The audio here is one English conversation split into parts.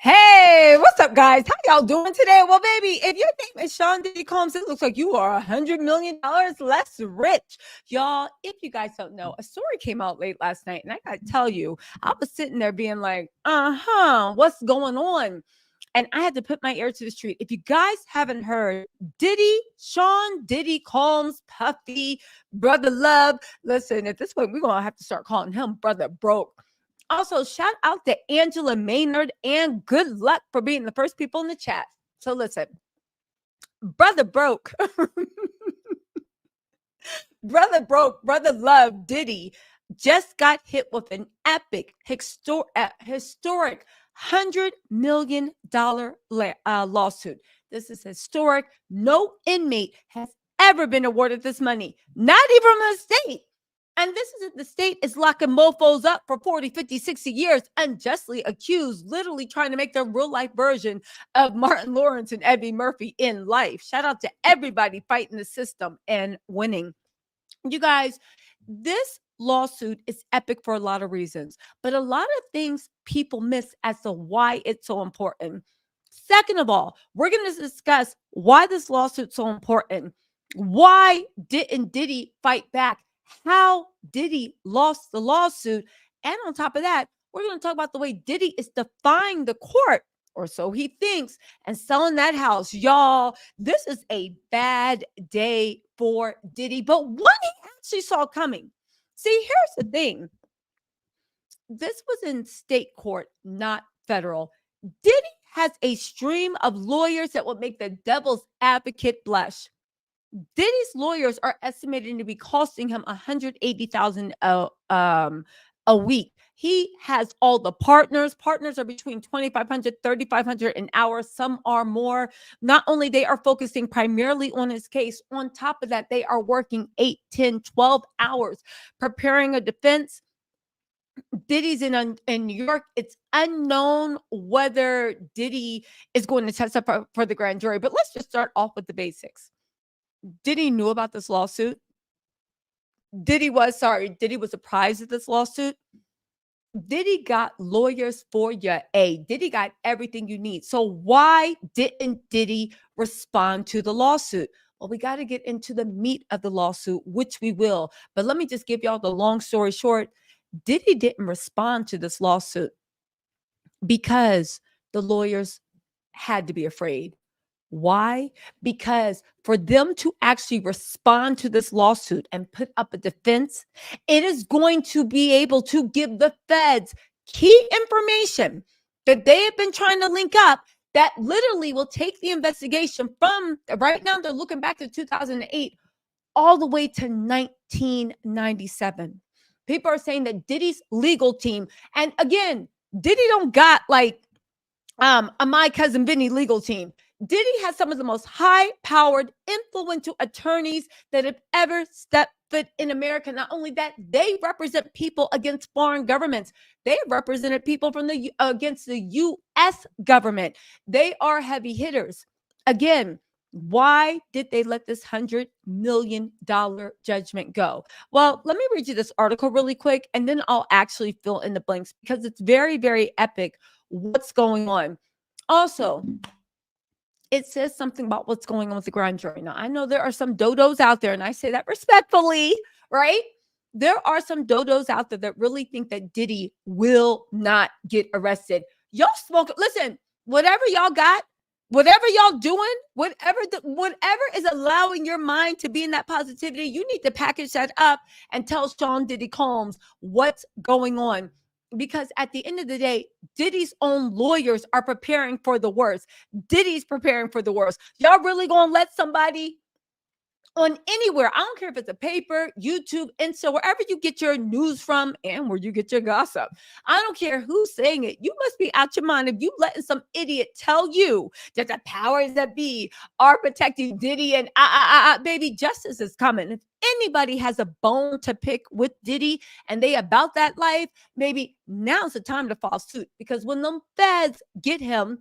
Hey, what's up, guys? How y'all doing today? Well, baby, if your name is Sean Diddy Combs, it looks like you are $100 million less rich. Y'all, if you guys don't know, a story came out late last night, and I gotta tell you, I was sitting there being like, what's going on? And I had to put my ear to the street. If you guys haven't heard, Sean Diddy Combs, Puffy, Brother Love. Listen, at this point, we're gonna have to start calling him Brother Broke. Also, shout out to Angela Maynard and good luck for being the first people in the chat. So listen, Brother Broke, Brother Love, Diddy just got hit with an epic, historic $100 million lawsuit. This is historic. No inmate has ever been awarded this money, not even from the state. And this is if the state is locking mofos up for 40, 50, 60 years, unjustly accused, literally trying to make their real life version of Martin Lawrence and Eddie Murphy in life. Shout out to everybody fighting the system and winning. You guys, this lawsuit is epic for a lot of reasons, but a lot of things people miss as to why it's so important. Second of all, we're going to discuss why this lawsuit's so important. Why didn't Diddy fight back? How Diddy lost the lawsuit. And on top of that, we're going to talk about the way Diddy is defying the court, or so he thinks, and selling that house. Y'all, this is a bad day for Diddy, but what he actually saw coming. See, here's the thing. This was in state court, not federal. Diddy has a stream of lawyers that will make the devil's advocate blush. Diddy's lawyers are estimated to be costing him $180,000 a week. He has all the partners. Partners are between $2,500, $3,500 an hour. Some are more. Not only they are focusing primarily on his case, on top of that, they are working 8, 10, 12 hours preparing a defense. Diddy's in New York. It's unknown whether Diddy is going to testify for the grand jury. But let's just start off with the basics. Diddy knew about this lawsuit. Diddy was apprised of this lawsuit. Diddy got lawyers for you. Diddy got everything you need. So why didn't Diddy respond to the lawsuit? Well, we got to get into the meat of the lawsuit, which we will. But let me just give y'all the long story short. Diddy didn't respond to this lawsuit because the lawyers had to be afraid. Why? Because for them to actually respond to this lawsuit and put up a defense, it is going to be able to give the feds key information that they have been trying to link up that literally will take the investigation from right now, they're looking back to 2008 all the way to 1997. People are saying that Diddy's legal team, and again, Diddy don't got like a My Cousin Vinny legal team. Diddy has some of the most high-powered, influential attorneys that have ever stepped foot in America. Not only that, they represent people against foreign governments. They represented people from against the U.S. government. They are heavy hitters. Again, why did they let this $100 million judgment go? Well, let me read you this article really quick, and then I'll actually fill in the blanks because it's very, very epic what's going on. Also, it says something about what's going on with the grand jury. Now, I know there are some dodos out there, and I say that respectfully, right? There are some dodos out there that really think that Diddy will not get arrested. Y'all smoke. Listen, whatever y'all got, whatever y'all doing, whatever is allowing your mind to be in that positivity, you need to package that up and tell Sean Diddy Combs what's going on. Because at the end of the day, Diddy's own lawyers are preparing for the worst. Diddy's preparing for the worst. Y'all really gonna let somebody on anywhere, I don't care if it's a paper, YouTube, Insta, wherever you get your news from and where you get your gossip. I don't care who's saying it. You must be out your mind if you letting some idiot tell you that the powers that be are protecting Diddy and baby, justice is coming. If anybody has a bone to pick with Diddy and they about that life, maybe now's the time to file suit, because when them feds get him,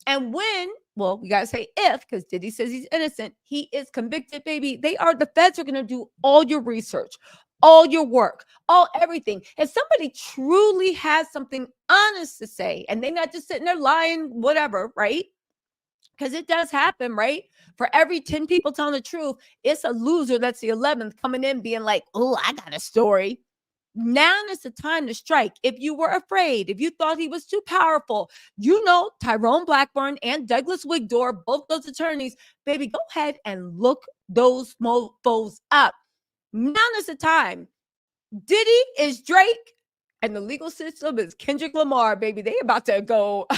and when, well, we got to say if, because Diddy says he's innocent, he is convicted, baby. The feds are going to do all your research, all your work, all everything. If somebody truly has something honest to say and they're not just sitting there lying, whatever, right? Because it does happen, right? For every 10 people telling the truth, it's a loser that's the 11th coming in being like, oh, I got a story. Now is the time to strike. If you were afraid, if you thought he was too powerful, you know, Tyrone Blackburn and Douglas Wigdor, both those attorneys, baby, go ahead and look those mofos up. Now is the time. Diddy is Drake, and the legal system is Kendrick Lamar, baby. They about to go.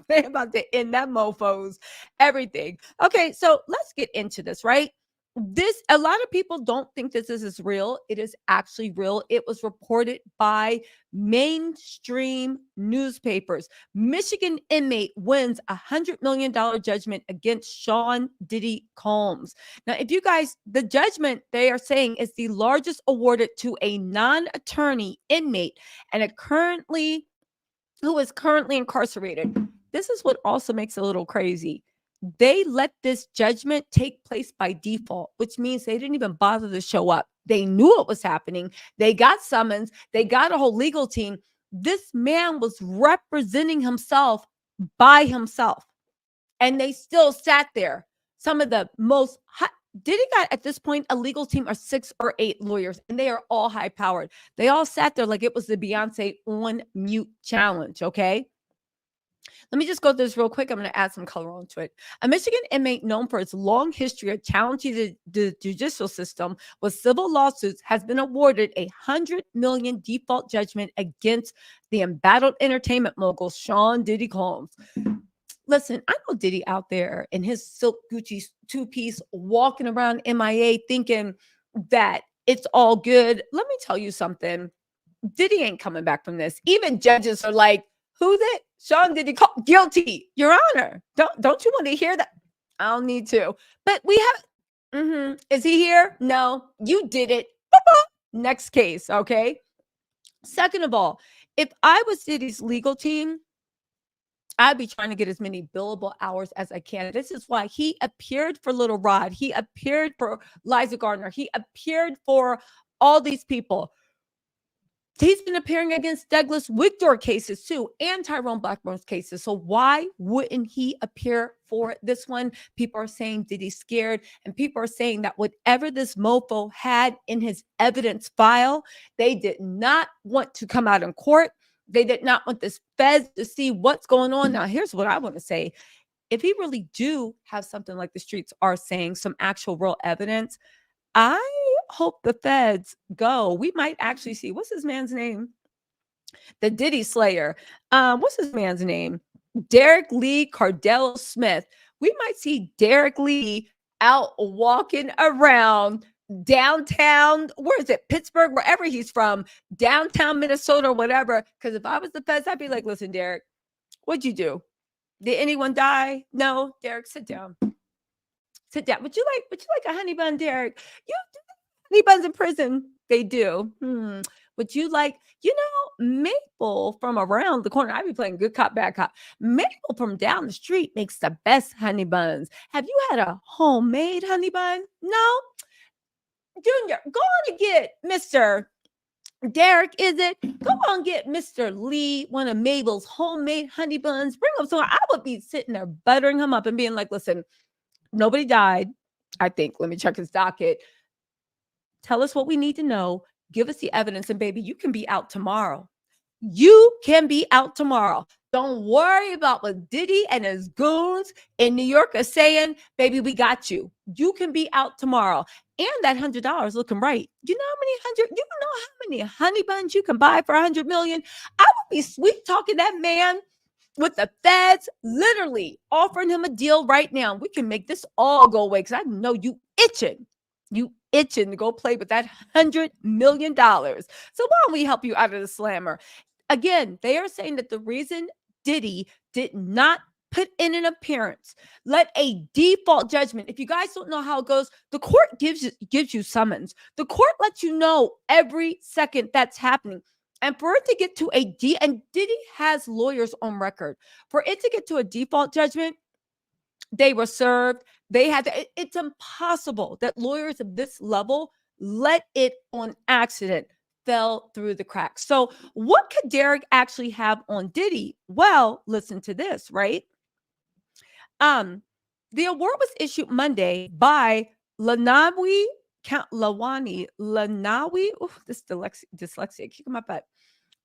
They're about to end that mofo's everything. Okay, so let's get into this, right? A lot of people don't think this is real. It is actually real. It was reported by mainstream newspapers. Michigan inmate wins $100 million judgment against Sean Diddy Combs. Now, if you guys, the judgment they are saying is the largest awarded to a non-attorney inmate and who is currently incarcerated. This is what also makes it a little crazy. They let this judgment take place by default, which means they didn't even bother to show up. They knew it was happening. They got summons. They got a whole legal team. This man was representing himself by himself, and they still sat there. Some of the most Diddy got at this point a legal team of 6 or 8 lawyers, and they are all high powered. They all sat there like it was the Beyonce on mute challenge. Okay. Let me just go through this real quick. I'm going to add some color onto it. A Michigan inmate known for its long history of challenging the judicial system with civil lawsuits has been awarded a $100 million default judgment against the embattled entertainment mogul Sean Diddy Combs. Listen, I know Diddy out there in his silk Gucci two-piece walking around MIA thinking that it's all good. Let me tell you something. Diddy ain't coming back from this. Even judges are like, who's it? Sean Diddy guilty, Your Honor. Don't you want to hear that? I don't need to. But we have, is he here? No, you did it. Next case, okay? Second of all, if I was Diddy's legal team, I'd be trying to get as many billable hours as I can. This is why he appeared for Little Rod. He appeared for Liza Gardner. He appeared for all these people. He's been appearing against Douglas Wigdor cases too, and Tyrone Blackburn's cases. So why wouldn't he appear for this one? People are saying, did he scared? And people are saying that whatever this mofo had in his evidence file, they did not want to come out in court. They did not want this feds to see what's going on. Now, here's what I want to say. If he really do have something like the streets are saying, some actual real evidence, I hope the feds go. We might actually see, what's his man's name? The Diddy Slayer. What's his man's name? Derek Lee Cardell Smith. We might see Derek Lee out walking around downtown, where is it? Pittsburgh, wherever he's from, downtown Minnesota or whatever. Because if I was the feds, I'd be like, listen, Derek, what'd you do? Did anyone die? No, Derek, sit down. Sit down. Would you like a honey bun, Derek? You do honey buns in prison. They do. Would you like, Maple from around the corner? I'd be playing good cop, bad cop. Maple from down the street makes the best honey buns. Have you had a homemade honey bun? No? Junior, go on and get Mr. Derek, is it? Go on and get Mr. Lee, one of Mabel's homemade honey buns. Bring them so I would be sitting there buttering him up and being like, listen, nobody died, I think. Let me check his docket. Tell us what we need to know. Give us the evidence. And baby, you can be out tomorrow. You can be out tomorrow. Don't worry about what Diddy and his goons in New York are saying. Baby, we got you. You can be out tomorrow. And that $100 looking right. You know how many honey buns you can buy for $100 million? I would be sweet talking that man with the feds, literally offering him a deal right now. We can make this all go away because I know you itching. You itching to go play with that $100 million. So why don't we help you out of the slammer? Again, they are saying that the reason Diddy did not put in an appearance, let a default judgment. If you guys don't know how it goes, the court gives you summons. The court lets you know every second that's happening. And for it to get to and Diddy has lawyers on record. For it to get to a default judgment, they were served. They had to, it's impossible that lawyers of this level let it on accident, fell through the cracks. So what could Derek actually have on Diddy? Well, listen to this, right? The award was issued Monday by Lanawi Lanawi. Oh, this dyslexia kicking my butt.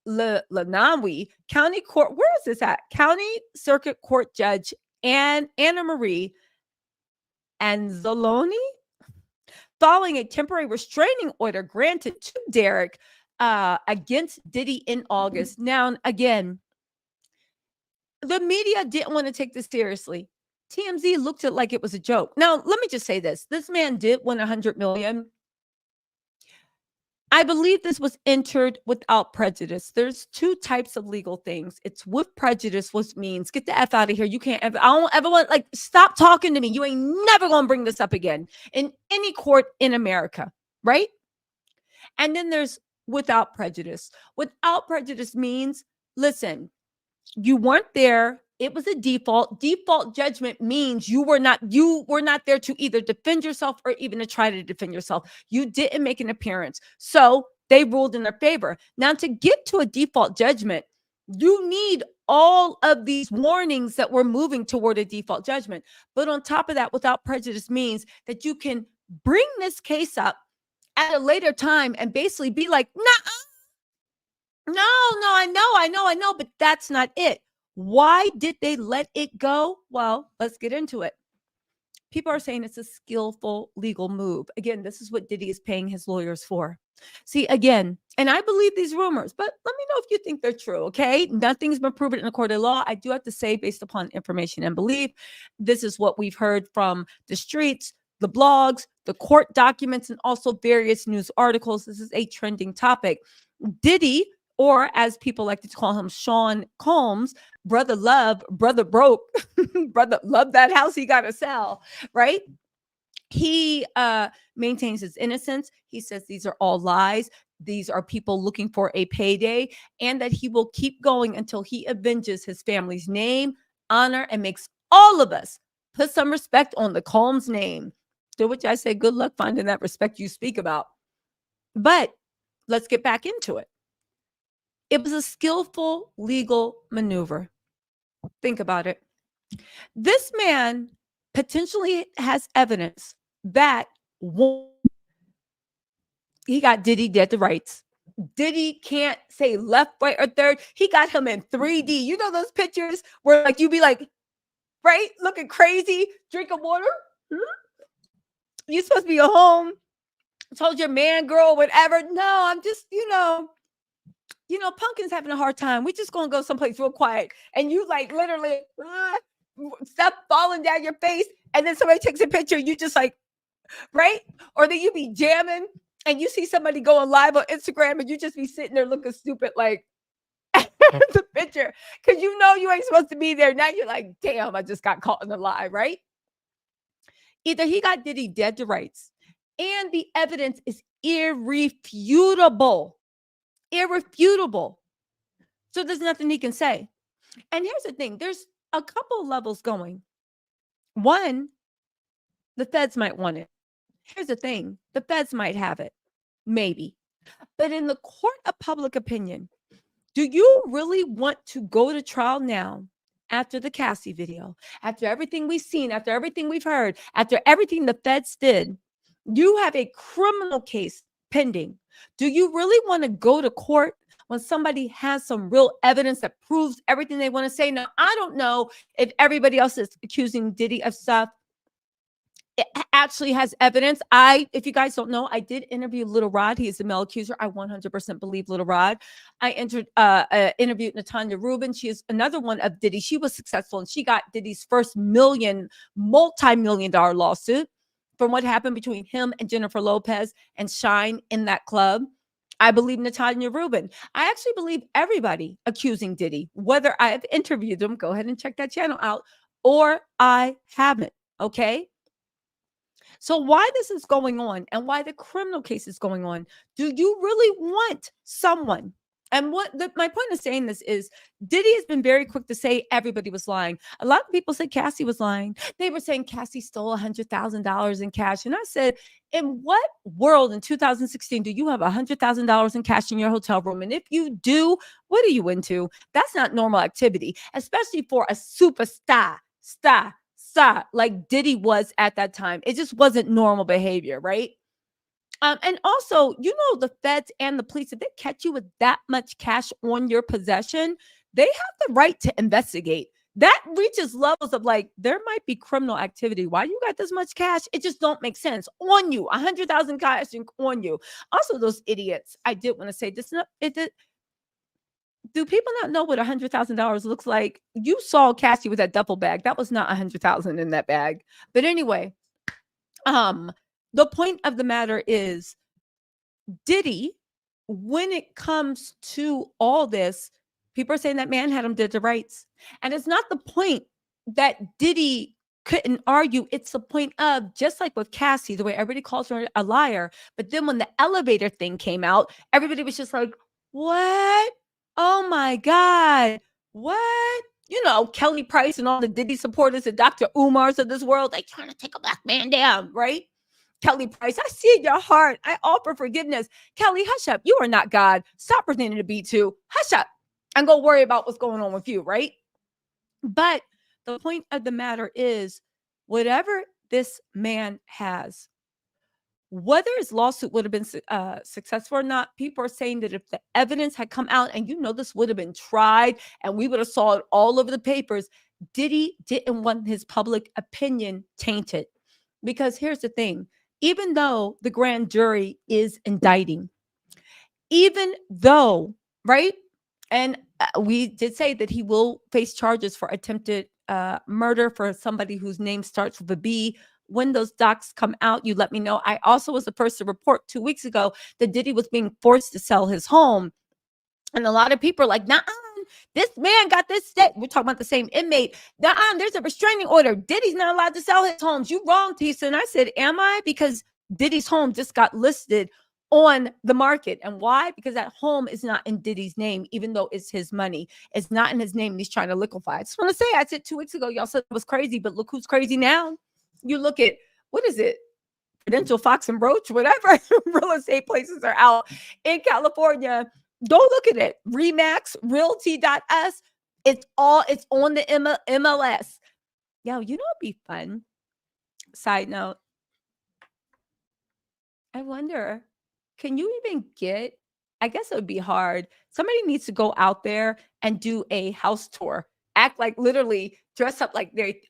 Lanawi County Court. Where is this at? County Circuit Court Judge Anna Marie Anzalone, following a temporary restraining order granted to Derek against Diddy in August. Now, again, the media didn't want to take this seriously. TMZ looked at it like it was a joke. Now, let me just say this. This man did win 100 million. I believe this was entered without prejudice. There's two types of legal things. It's with prejudice, which means get the F out of here. You can't ever, I don't ever want, like, stop talking to me. You ain't never going to bring this up again in any court in America, right? And then there's without prejudice. Without prejudice means, listen, you weren't there. It was a default. Default judgment means you were not there to either defend yourself or even to try to defend yourself. You didn't make an appearance. So they ruled in their favor. Now, to get to a default judgment, you need all of these warnings that we're moving toward a default judgment. But on top of that, without prejudice means that you can bring this case up at a later time and basically be like, no, I know, but that's not it. Why did they let it go? Well, let's get into it. People are saying it's a skillful legal move. Again, this is what Diddy is paying his lawyers for. See, again, and I believe these rumors, but let me know if you think they're true, okay? Nothing's been proven in a court of law. I do have to say, based upon information and belief, this is what we've heard from the streets, the blogs, the court documents, and also various news articles. This is a trending topic. Diddy, or as people like to call him, Sean Combs, brother love, brother broke, brother love that house he got to sell, right? He maintains his innocence. He says these are all lies. These are people looking for a payday, and that he will keep going until he avenges his family's name, honor, and makes all of us put some respect on the Combs name. To which I say, good luck finding that respect you speak about. But let's get back into it. It was a skillful legal maneuver. Think about it. This man potentially has evidence that he got Diddy dead to rights. Diddy can't say left, right, or third. He got him in 3D. You know those pictures where like you be like, right, looking crazy, drinking water. You're supposed to be at home. Told your man, girl, whatever. No, I'm just, Pumpkin's having a hard time. We just gonna go someplace real quiet. And you like literally stuff falling down your face. And then somebody takes a picture. You just like, right? Or then you be jamming and you see somebody going live on Instagram and you just be sitting there looking stupid like the picture. Because you know you ain't supposed to be there. Now you're like, damn, I just got caught in the lie, right? Either he got Diddy dead to rights and the evidence is irrefutable. Irrefutable. So there's nothing he can say. And here's the thing. There's a couple levels going. One, the feds might want it. Here's the thing. The feds might have it. Maybe. But in the court of public opinion, do you really want to go to trial now after the Cassie video, after everything we've seen, after everything we've heard, after everything the feds did? You have a criminal case pending. Do you really want to go to court when somebody has some real evidence that proves everything they want to say? Now, I don't know if everybody else is accusing Diddy of stuff. It actually has evidence. If you guys don't know, I did interview Little Rod. He is the male accuser. I 100% believe Little Rod. I interviewed Natania Rubin. She is another one of Diddy. She was successful and she got Diddy's first multi-million-dollar lawsuit from what happened between him and Jennifer Lopez and Shine in that club. I believe Natania Rubin. I actually believe everybody accusing Diddy, whether I have interviewed them, go ahead and check that channel out, or I haven't, okay? So why this is going on and why the criminal case is going on, do you really want someone And my point of saying this is Diddy has been very quick to say everybody was lying. A lot of people said Cassie was lying. They were saying Cassie stole $100,000 in cash. And I said, in what world in 2016 do you have $100,000 in cash in your hotel room? And if you do, what are you into? That's not normal activity, especially for a superstar, star like Diddy was at that time. It just wasn't normal behavior, right? And also, the feds and the police, if they catch you with that much cash on your possession, they have the right to investigate. That reaches levels of like, there might be criminal activity. Why you got this much cash? It just don't make sense. On you, 100,000 cash on you. Also, those idiots. I did want to say this. Do people not know what $100,000 looks like? You saw Cassie with that duffel bag. That was not 100,000 in that bag. But anyway, the point of the matter is Diddy, when it comes to all this, people are saying that Manhattan did the rights. And it's not the point that Diddy couldn't argue. It's the point of, just like with Cassie, the way everybody calls her a liar. But then when the elevator thing came out, everybody was just like, what? Oh my God. What? Kelly Price and all the Diddy supporters and Dr. Umars of this world, they trying to take a black man down, right? Kelly Price, I see in your heart. I offer forgiveness. Kelly, hush up. You are not God. Stop pretending to be too. Hush up and go worry about what's going on with you, right? But the point of the matter is, whatever this man has, whether his lawsuit would have been successful or not, people are saying that if the evidence had come out and this would have been tried and we would have saw it all over the papers, Diddy didn't want his public opinion tainted. Because here's the thing. Even though the grand jury is indicting, even though, right? And we did say that he will face charges for attempted murder for somebody whose name starts with a B. When those docs come out, you let me know. I also was the first to report 2 weeks ago that Diddy was being forced to sell his home. And a lot of people are like, nah, this man got this state. We're talking about the same inmate. There's a restraining order. Diddy's not allowed to sell his homes. You wrong, Tisa. And I said, am I? Because Diddy's home just got listed on the market. And why? Because that home is not in Diddy's name, even though it's his money. It's not in his name. And he's trying to liquefy. I just want to say, I said 2 weeks ago, y'all said it was crazy, but look who's crazy now. You look at, what is it? Prudential, Fox and Roach, whatever real estate places are out in California. Go look at it. Remax, Realty.us. It's on the MLS. Yo, it'd be fun. Side note. I wonder, can you even get, I guess it would be hard. Somebody needs to go out there and do a house tour. Act like literally dress up like they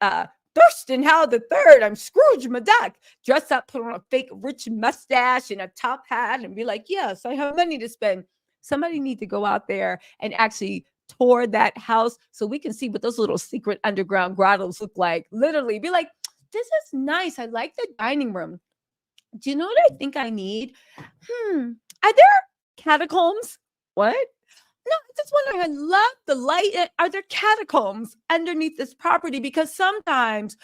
Thurston Howell the Third. I'm Scrooge McDuck. Dress up, put on a fake rich mustache and a top hat and be like, yes, I have money to spend. Somebody need to go out there and actually tour that house so we can see what those little secret underground grottos look like. Literally be like, this is nice. I like the dining room. Do you know what I think I need? Are there catacombs? What? No, I'm just wondering. I love the light. Are there catacombs underneath this property? Because sometimes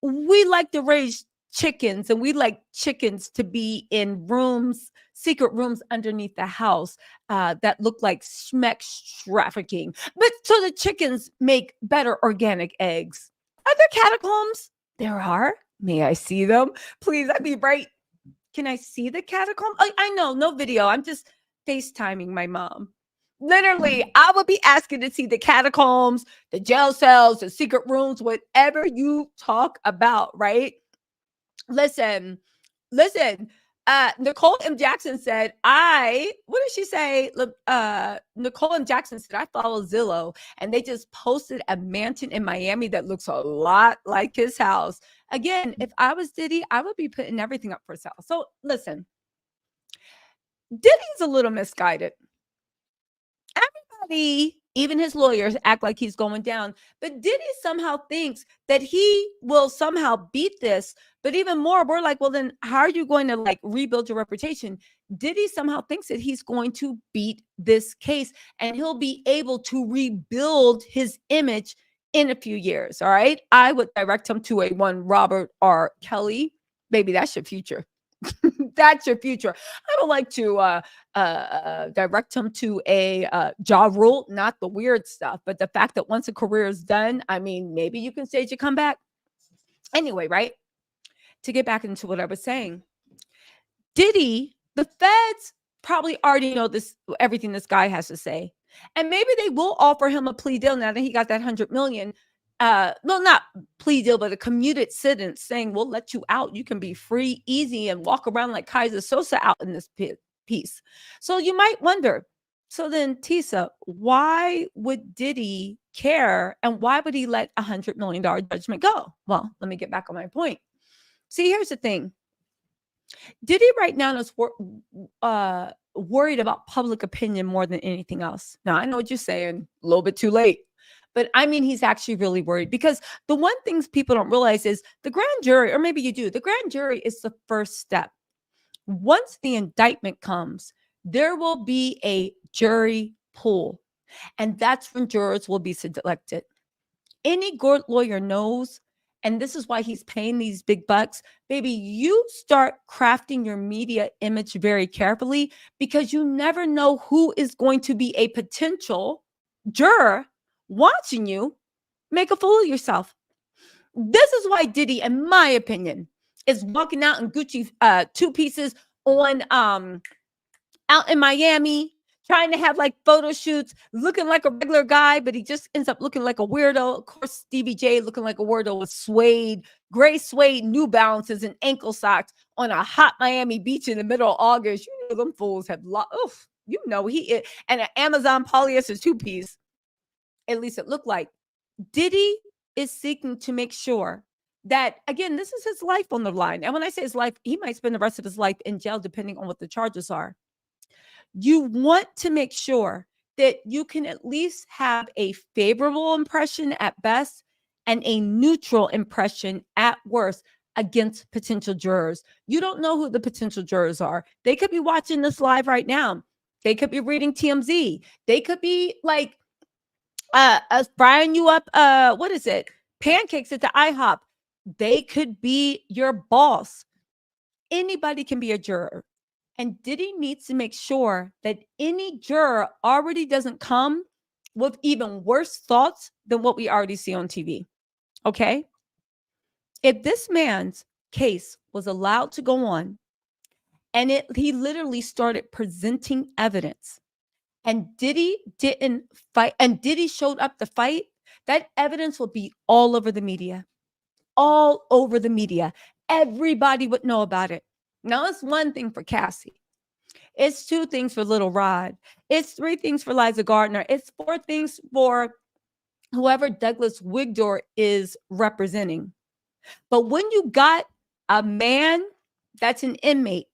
we like to raise chickens and we like chickens to be in rooms, secret rooms underneath the house that look like schmeck trafficking. But so the chickens make better organic eggs. Are there catacombs? There are. May I see them? Please, I'd be right. Can I see the catacomb? I know, no video. I'm just FaceTiming my mom. Literally, I would be asking to see the catacombs, the jail cells, the secret rooms, whatever you talk about, right? Listen. Nicole M. Jackson said, what did she say? Nicole M. Jackson said, I follow Zillow and they just posted a mansion in Miami that looks a lot like his house. Again, if I was Diddy, I would be putting everything up for sale. So listen, Diddy's a little misguided. Everybody, even his lawyers, act like he's going down. But Diddy somehow thinks that he will somehow beat this. But even more, we're like, well, then how are you going to rebuild your reputation? Diddy somehow thinks that he's going to beat this case and he'll be able to rebuild his image in a few years. All right. I would direct him to one Robert R. Kelly. Baby, that's your future. That's your future. I would like to direct him to a Ja Rule, not the weird stuff, but the fact that once a career is done, I mean, maybe you can stage a comeback. Anyway, right? To get back into what I was saying, Diddy, the feds probably already know this, everything this guy has to say. And maybe they will offer him a plea deal now that he got that 100 million. Well, not plea deal, but a commuted sentence saying, we'll let you out. You can be free, easy, and walk around like Kaiser Sosa out in this piece. So you might wonder, so then Tisa, why would Diddy care? And why would he let $100 million judgment go? Well, let me get back on my point. See, here's the thing. Diddy right now is worried about public opinion more than anything else. Now, I know what you're saying, a little bit too late. But I mean, he's actually really worried because the one thing people don't realize is the grand jury, or maybe you do, the grand jury is the first step. Once the indictment comes, there will be a jury pool, and that's when jurors will be selected. Any good lawyer knows, and this is why he's paying these big bucks, baby, you start crafting your media image very carefully because you never know who is going to be a potential juror watching you make a fool of yourself. This is why Diddy, in my opinion, is walking out in Gucci two pieces on out in Miami, trying to have like photo shoots, looking like a regular guy, but he just ends up looking like a weirdo. Of course, Stevie J looking like a weirdo with gray suede New Balances and ankle socks on a hot Miami beach in the middle of August. You know, them fools have you know, and an Amazon polyester two-piece. At least it looked like. Diddy is seeking to make sure that, again, this is his life on the line. And when I say his life, he might spend the rest of his life in jail, depending on what the charges are. You want to make sure that you can at least have a favorable impression at best and a neutral impression at worst against potential jurors. You don't know who the potential jurors are. They could be watching this live right now. They could be reading TMZ. They could be like frying you up, what is it? Pancakes at the IHOP. They could be your boss. Anybody can be a juror. And Diddy needs to make sure that any juror already doesn't come with even worse thoughts than what we already see on TV. Okay? If this man's case was allowed to go on and he literally started presenting evidence and Diddy didn't fight and Diddy showed up to fight, that evidence will be all over the media. All over the media. Everybody would know about it. Now, it's one thing for Cassie. It's two things for Little Rod. It's three things for Liza Gardner. It's four things for whoever Douglas Wigdor is representing. But when you got a man that's an inmate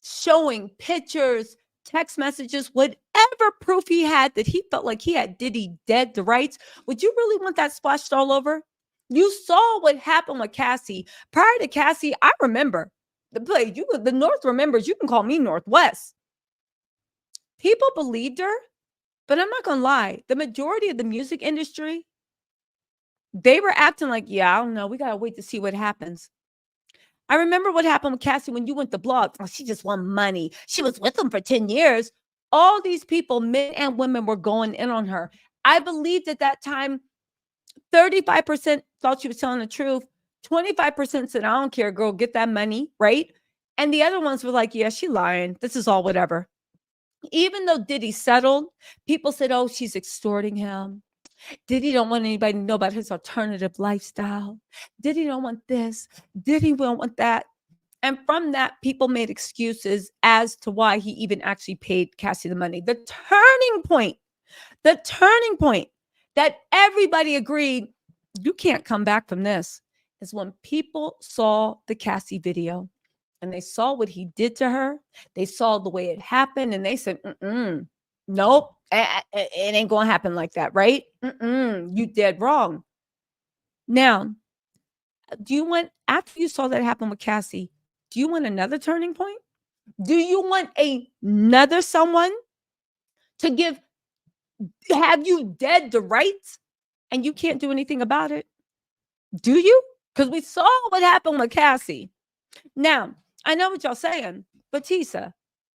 showing pictures, text messages, whatever proof he had that he felt like he had Diddy dead to rights, would you really want that splashed all over? You saw what happened with Cassie. Prior to Cassie, I remember the play. The North remembers. You can call me Northwest. People believed her, but I'm not gonna lie. The majority of the music industry, they were acting like, yeah, I don't know. We gotta wait to see what happens. I remember what happened with Cassie when you went to blog. Oh, she just won money. She was with him for 10 years. All these people, men and women, were going in on her. I believed at that time 35% thought she was telling the truth. 25% said, I don't care, girl, get that money, right? And the other ones were like, yeah, she lying. This is all whatever. Even though Diddy settled, people said, oh, she's extorting him. Diddy don't want anybody to know about his alternative lifestyle. Diddy don't want this. Diddy don't want that. And from that, people made excuses as to why he even actually paid Cassie the money. The turning point that everybody agreed, you can't come back from this, is when people saw the Cassie video and they saw what he did to her. They saw the way it happened and they said, nope, it ain't going to happen like that, right? You dead wrong. Now, do you want, after you saw that happen with Cassie, do you want another turning point? Do you want another someone to have you dead to rights and you can't do anything about it? Do you? Because we saw what happened with Cassie. Now, I know what y'all saying, but Tisa,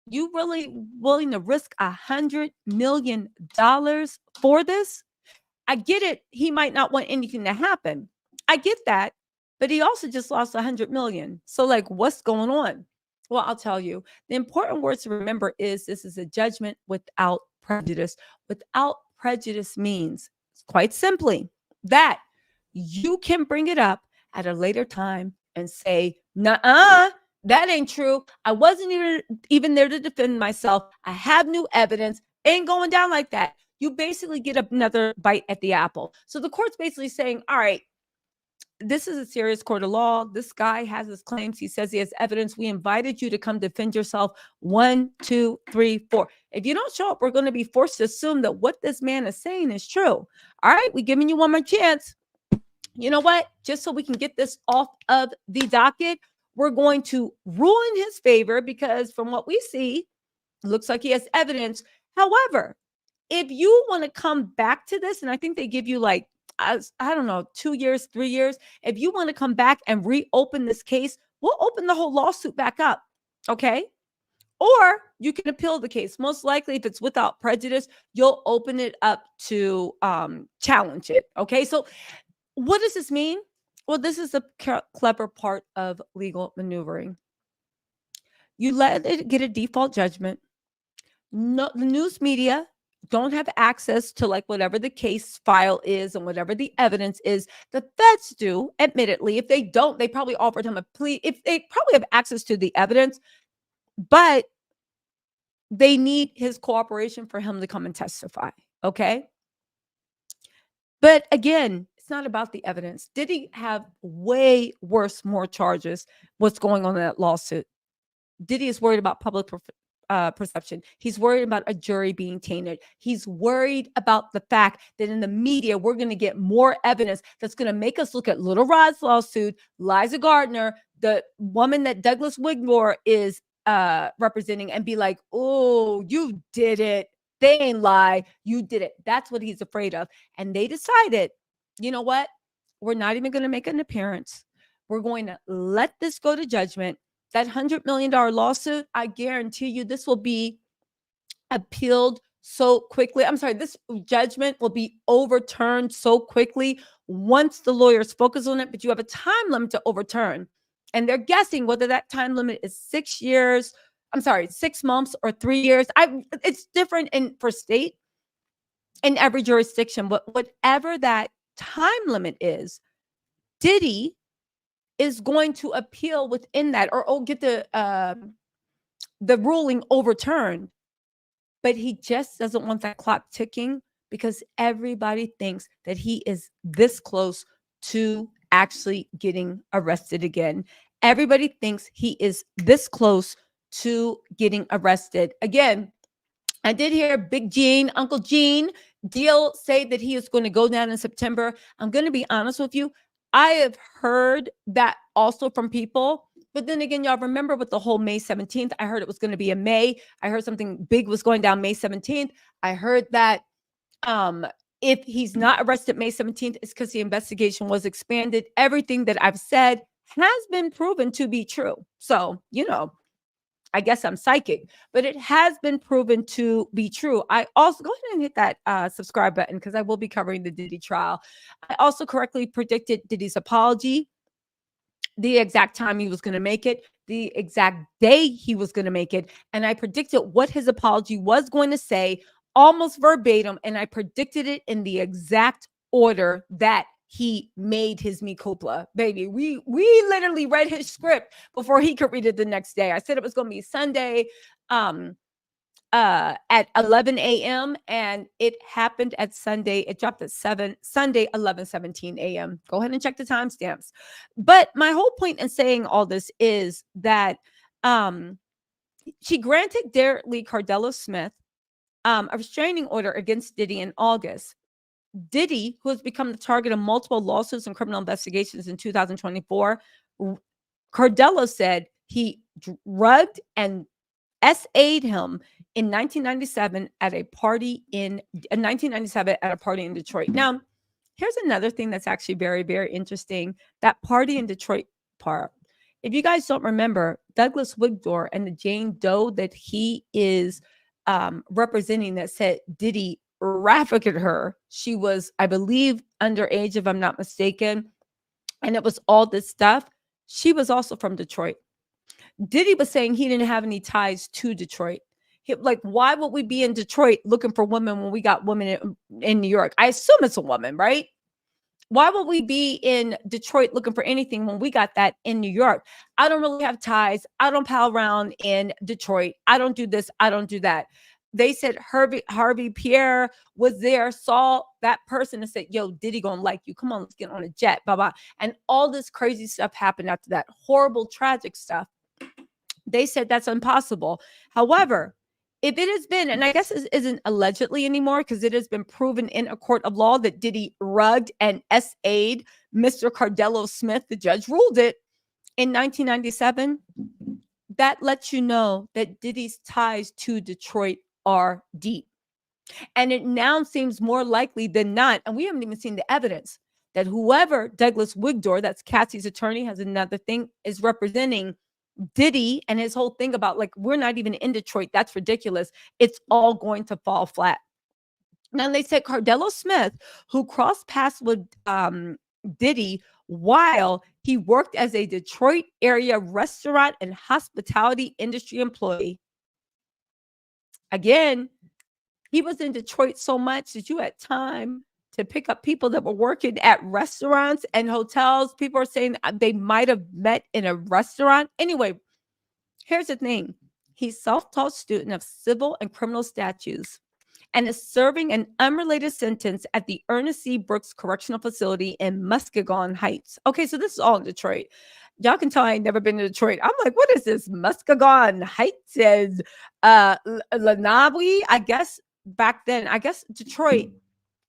you really willing to risk $100 million for this? I get it. He might not want anything to happen. I get that. But he also just lost 100 million. So like, what's going on? Well, I'll tell you. The important words to remember is this is a judgment without prejudice. Without prejudice means quite simply that you can bring it up at a later time and say, "Nuh-uh, that ain't true. I wasn't even there to defend myself. I have new evidence. Ain't going down like that." You basically get another bite at the apple. So the court's basically saying, all right, this is a serious court of law. This guy has his claims. He says he has evidence. We invited you to come defend yourself. 1, 2, 3, 4. If you don't show up, we're going to be forced to assume that what this man is saying is true. All right, we're giving you one more chance. You know what? Just so we can get this off of the docket, we're going to rule in his favor because from what we see, it looks like he has evidence. However, if you want to come back to this, and I think they give you like, I don't know, 2 years, 3 years. If you want to come back and reopen this case, we'll open the whole lawsuit back up. Okay. Or you can appeal the case. Most likely, if it's without prejudice, you'll open it up to challenge it. Okay. So what does this mean? Well, this is the clever part of legal maneuvering. You let it get a default judgment. No, the news media don't have access to like whatever the case file is and whatever the evidence is. The feds do, admittedly. If they don't, they probably offered him a plea. If they probably have access to the evidence, but they need his cooperation for him to come and testify. Okay. But again, it's not about the evidence. Did he have way worse, more charges? What's going on in that lawsuit? Diddy is worried about public perception. He's worried about a jury being tainted. He's worried about the fact that in the media, we're going to get more evidence that's going to make us look at Little Rod's lawsuit, Liza Gardner, the woman that Douglas Wigmore is representing, and be like, oh, you did it. They ain't lie. You did it. That's what he's afraid of. And they decided, you know what? We're not even going to make an appearance. We're going to let this go to judgment. That $100 million lawsuit, I guarantee you this will be appealed so quickly. I'm sorry, this judgment will be overturned so quickly once the lawyers focus on it, but you have a time limit to overturn. And they're guessing whether that time limit is 6 years, 6 months or 3 years. It's different for state in every jurisdiction, but whatever that time limit is, Diddy is going to appeal within that or get the ruling overturned. But he just doesn't want that clock ticking because everybody thinks that he is this close to actually getting arrested again. Everybody thinks he is this close to getting arrested again. I did hear Big Gene, Uncle Gene deal say that he is going to go down in September. I'm going to be honest with you. I have heard that also from people. But then again, y'all remember with the whole May 17th, I heard it was going to be in May. I heard something big was going down May 17th. I heard that if he's not arrested May 17th, it's because the investigation was expanded. Everything that I've said has been proven to be true. So, I guess I'm psychic, but it has been proven to be true. I also go ahead and hit that subscribe button because I will be covering the Diddy trial. I also correctly predicted Diddy's apology, the exact time he was going to make it, the exact day he was going to make it. And I predicted what his apology was going to say almost verbatim. And I predicted it in the exact order that he made his mea culpa. Baby, we literally read his script before he could read it the next day. I said it was going to be Sunday at 11 a.m. and it happened at Sunday. It dropped at Sunday, 11:17 a.m. Go ahead and check the timestamps. But my whole point in saying all this is that she granted Derek Lee Cardella Smith a restraining order against Diddy in August. Diddy, who has become the target of multiple lawsuits and criminal investigations in 2024, Cardella said he drugged and SA'd him in 1997 at a party in Detroit. Now, here's another thing that's actually very, very interesting. That party in Detroit part. If you guys don't remember, Douglas Wigdor and the Jane Doe that he is representing that said Diddy trafficked her. She was, I believe, underage, if I'm not mistaken. And it was all this stuff. She was also from Detroit. Diddy was saying he didn't have any ties to Detroit. Like, why would we be in Detroit looking for women when we got women in New York? I assume it's a woman, right? Why would we be in Detroit looking for anything when we got that in New York? I don't really have ties. I don't pal around in Detroit. I don't do this. I don't do that. They said Harvey Pierre was there, saw that person and said, yo, Diddy gonna like you. Come on, let's get on a jet, blah, blah. And all this crazy stuff happened after that. Horrible, tragic stuff. They said that's impossible. However, if it has been, and I guess it isn't allegedly anymore because it has been proven in a court of law that Diddy rugged and SA'd Mr. Cardello Smith, the judge ruled it in 1997. That lets you know that Diddy's ties to Detroit are deep. And it now seems more likely than not, and we haven't even seen the evidence, that whoever Douglas Wigdor, that's Cassie's attorney, has another thing, is representing Diddy and his whole thing about like, we're not even in Detroit. That's ridiculous. It's all going to fall flat. Now they said Cardello Smith, who crossed paths with Diddy while he worked as a Detroit area restaurant and hospitality industry employee. Again, he was in Detroit so much that you had time to pick up people that were working at restaurants and hotels. People are saying they might have met in a restaurant. Anyway, here's the thing. He's self-taught student of civil and criminal statutes and is serving an unrelated sentence at the Ernest C. Brooks Correctional Facility in Muskegon Heights. Okay, so this is all in Detroit. Y'all can tell I ain't never been to Detroit. I'm like, what is this? Muskegon Heights and Lenawi? I guess back then, I guess Detroit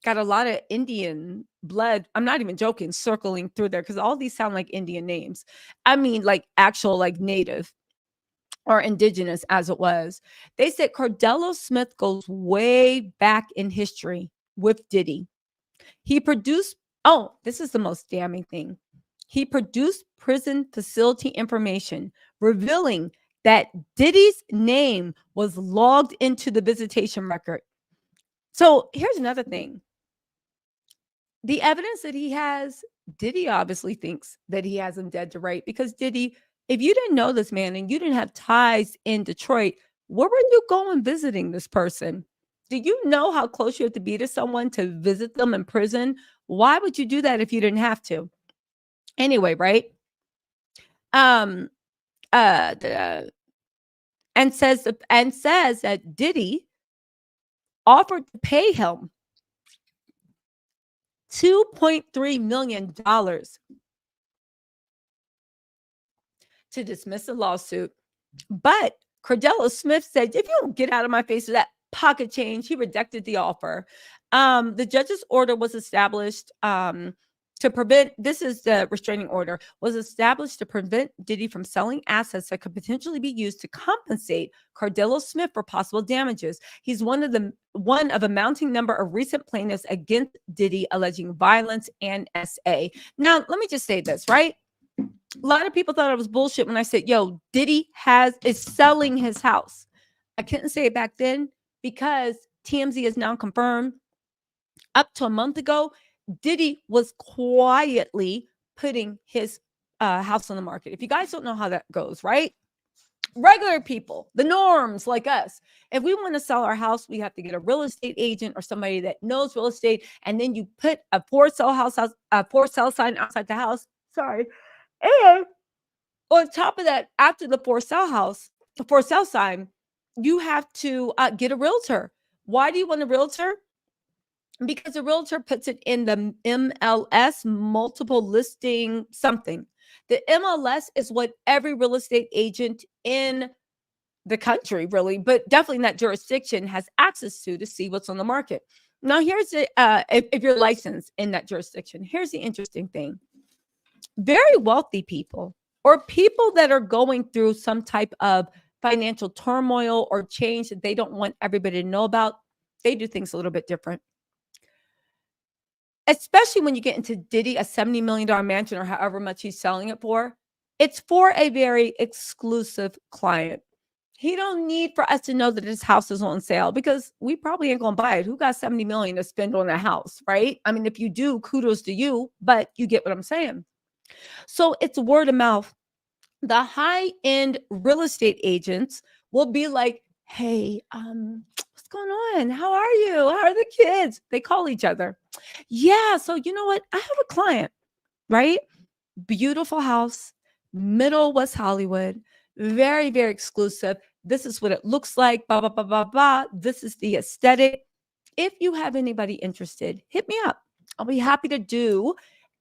got a lot of Indian blood. I'm not even joking, circling through there because all these sound like Indian names. I mean, like actual, like native or indigenous as it was. They said Cardello Smith goes way back in history with Diddy. He produced, oh, this is the most damning thing. He produced prison facility information revealing that Diddy's name was logged into the visitation record. So here's another thing. The evidence that he has, Diddy obviously thinks that he has him dead to right, because Diddy, if you didn't know this man and you didn't have ties in Detroit, where were you going visiting this person? Do you know how close you have to be to someone to visit them in prison? Why would you do that if you didn't have to? Anyway, right? And says that Diddy offered to pay him $2.3 million to dismiss the lawsuit. But Cardello Smith said, if you don't get out of my face with that pocket change, he rejected the offer. The judge's order was established to prevent, this is the restraining order, was established to prevent Diddy from selling assets that could potentially be used to compensate Cardello Smith for possible damages. He's one of a mounting number of recent plaintiffs against Diddy alleging violence and SA. Now, let me just say this, right? A lot of people thought it was bullshit when I said, yo, Diddy is selling his house. I couldn't say it back then because TMZ is now confirmed. Up to a month ago, Diddy was quietly putting his house on the market. If you guys don't know how that goes, right? Regular people, the norms like us, if we want to sell our house, we have to get a real estate agent or somebody that knows real estate, and then you put a for sale sign outside the house. Sorry. And on top of that, after the for sale sign, you have to get a realtor. Why do you want a realtor? Because a realtor puts it in the MLS, multiple listing something. The MLS is what every real estate agent in the country, really, but definitely in that jurisdiction, has access to see what's on the market. Now, here's the if you're licensed in that jurisdiction, here's the interesting thing. Very wealthy people or people that are going through some type of financial turmoil or change that they don't want everybody to know about, they do things a little bit different. Especially when you get into Diddy, a $70 million mansion or however much he's selling it for. It's for a very exclusive client. He don't need for us to know that his house is on sale because we probably ain't gonna buy it. Who got 70 million to spend on a house, right? I mean, if you do, kudos to you, but you get what I'm saying. So it's word of mouth. The high-end real estate agents will be like, hey, what's going on? How are you? How are the kids? They call each other. Yeah, so you know what? I have a client, right? Beautiful house, middle West Hollywood, very, very exclusive. This is what it looks like, blah, blah, blah, blah, blah. This is the aesthetic. If you have anybody interested, hit me up. I'll be happy to do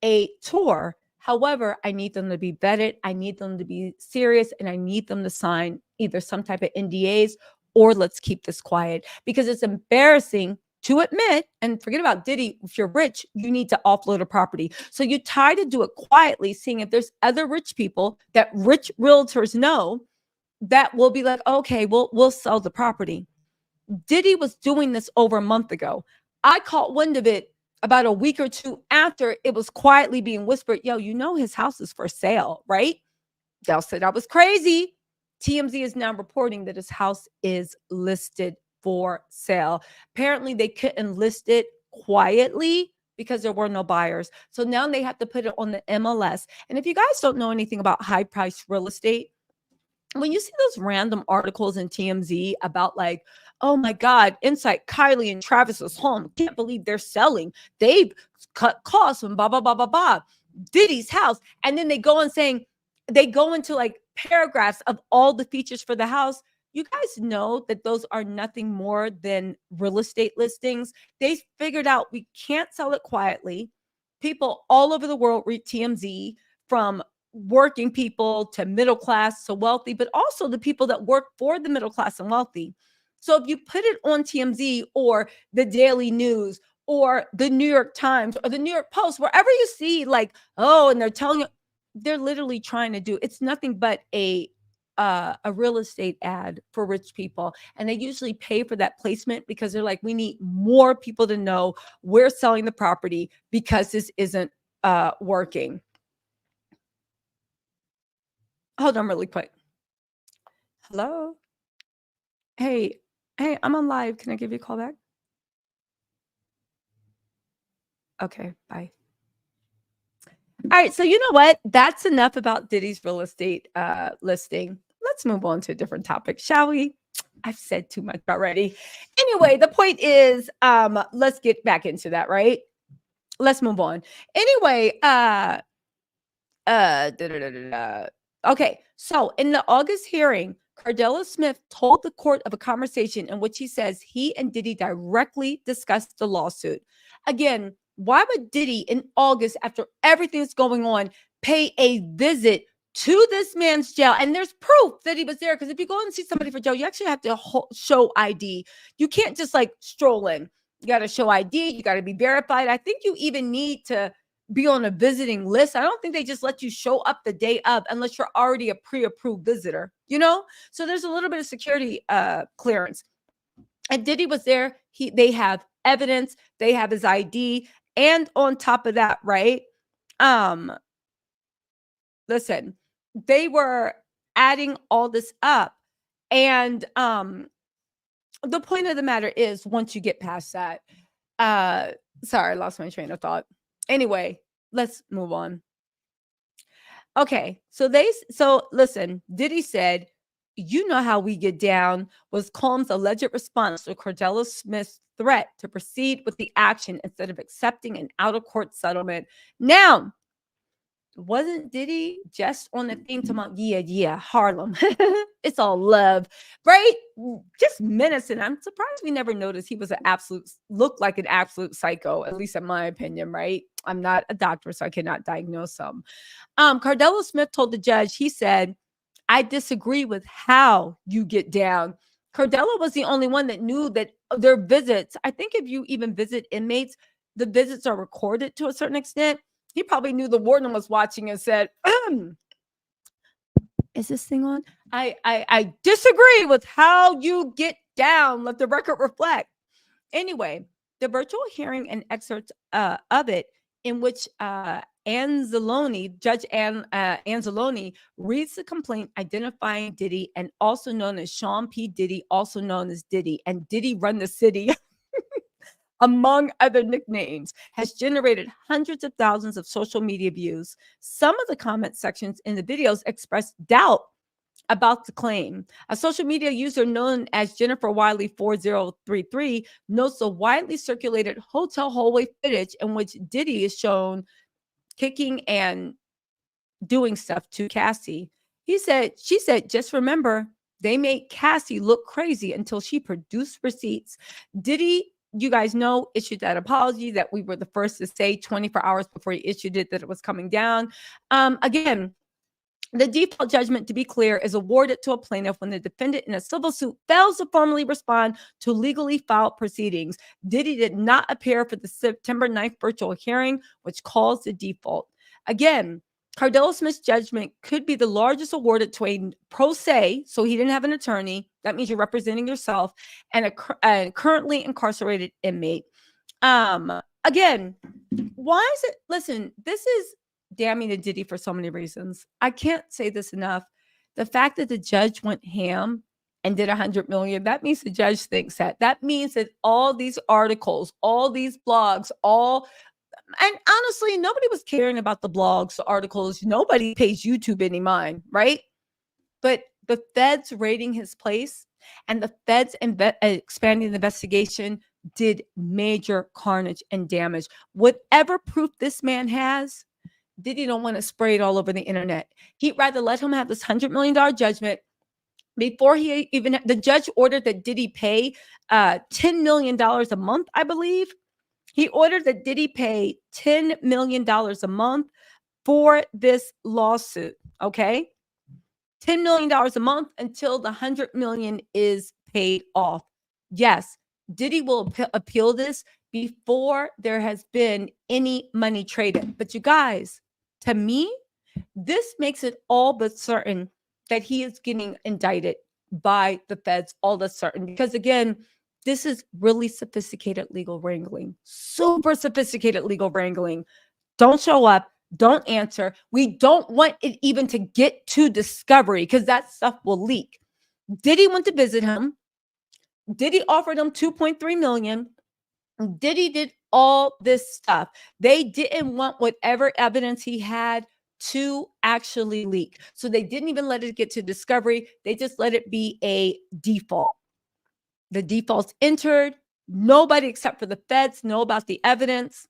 a tour. However, I need them to be vetted. I need them to be serious, and I need them to sign either some type of NDAs or let's keep this quiet, because it's embarrassing to admit, and forget about Diddy. If you're rich, you need to offload a property. So you try to do it quietly, seeing if there's other rich people that rich realtors know that will be like, okay, we'll sell the property. Diddy was doing this over a month ago. I caught wind of it about a week or two after it was quietly being whispered, yo, you know his house is for sale, right? Dell said I was crazy. TMZ is now reporting that his house is listed for sale. Apparently, they couldn't list it quietly because there were no buyers. So now they have to put it on the MLS. And if you guys don't know anything about high-priced real estate, when you see those random articles in TMZ about like, oh my God, inside Kylie and Travis's home, can't believe they're selling. They've cut costs and blah, blah, blah, blah, blah. Diddy's house. And then they go and saying, they go into like paragraphs of all the features for the house. You guys know that those are nothing more than real estate listings. They figured out we can't sell it quietly. People all over the world read TMZ, from working people to middle class to wealthy, but also the people that work for the middle class and wealthy. So if you put it on TMZ or the Daily News or the New York Times or the New York Post, wherever you see like, oh, and they're telling you, they're literally trying to do, it's nothing but a real estate ad for rich people. And they usually pay for that placement because they're like, we need more people to know we're selling the property because this isn't working. Hold on really quick. Hello? Hey, I'm on live. Can I give you a call back? Okay, bye. All right, so you know what? That's enough about Diddy's real estate listing. Let's move on to a different topic, shall we? I've said too much already. Anyway, the point is, let's get back into that, right? Let's move on. Anyway, okay, so in the August hearing, Cardella Smith told the court of a conversation in which he says he and Diddy directly discussed the lawsuit. Again, why would Diddy in August, after everything that's going on, pay a visit to this man's jail? And there's proof that he was there, because if you go and see somebody for jail, you actually have to show ID. You can't just like stroll in. You got to show ID. You got to be verified. I think you even need to be on a visiting list. I don't think they just let you show up the day of unless you're already a pre-approved visitor, you know? So there's a little bit of security clearance. And Diddy was there. They have evidence. They have his ID. And on top of that, right? Listen, they were adding all this up. And the point of the matter is, once you get past that, sorry, I lost my train of thought. Anyway, let's move on. Okay, so listen, Diddy said, you know how we get down, was Combs' alleged response to Cardella Smith's threat to proceed with the action instead of accepting an out-of-court settlement. Now, wasn't Diddy just on the theme talking about, yeah, Harlem. It's all love, right? Just menacing. I'm surprised we never noticed he was looked like an absolute psycho, at least in my opinion, right? I'm not a doctor, so I cannot diagnose him. Cardella Smith told the judge, he said, I disagree with how you get down. Cardella was the only one that knew that their visits, I think if you even visit inmates, the visits are recorded to a certain extent. He probably knew the warden was watching and said, is this thing on? I disagree with how you get down. Let the record reflect. Anyway, the virtual hearing and excerpts of it in which Judge Anzalone reads the complaint identifying Diddy, and also known as Sean P. Diddy, also known as Diddy, and Diddy run the city, among other nicknames, has generated hundreds of thousands of social media views. Some of the comment sections in the videos express doubt about the claim. A social media user known as Jennifer Wiley 4033 notes the widely circulated hotel hallway footage in which Diddy is shown kicking and doing stuff to Cassie. She said, just remember, they made Cassie look crazy until she produced receipts. Diddy, you guys know, issued that apology that we were the first to say 24 hours before he issued it that it was coming down. Again, the default judgment, to be clear, is awarded to a plaintiff when the defendant in a civil suit fails to formally respond to legally filed proceedings. Diddy did not appear for the September 9th virtual hearing, which caused the default. Again, Cardell Smith's judgment could be the largest awarded to a pro se, so he didn't have an attorney. That means you're representing yourself, and a currently incarcerated inmate. Again, why is it? Listen, this is damning to Diddy for so many reasons. I can't say this enough. The fact that the judge went ham and did 100 million, that means the judge thinks that. That means that all these articles, all these blogs, and honestly, nobody was caring about the blogs, the articles. Nobody pays YouTube any mind, right? But the feds raiding his place and the feds expanding the investigation did major carnage and damage. Whatever proof this man has, Diddy don't want to spray it all over the internet. He'd rather let him have this $100 million judgment before he even, the judge ordered that Diddy pay $10 million a month, I believe. He ordered that Diddy pay $10 million a month for this lawsuit, okay? $10 million a month until the $100 million is paid off. Yes, Diddy will appeal this before there has been any money traded. But you guys, to me, this makes it all but certain that he is getting indicted by the feds, all but certain. Because again, this is really sophisticated legal wrangling, super sophisticated legal wrangling. Don't show up, don't answer. We don't want it even to get to discovery because that stuff will leak. Diddy went to visit him. Diddy offered him 2.3 million. Diddy did all this stuff. They didn't want whatever evidence he had to actually leak. So they didn't even let it get to discovery. They just let it be a default. The default's entered. Nobody except for the feds know about the evidence.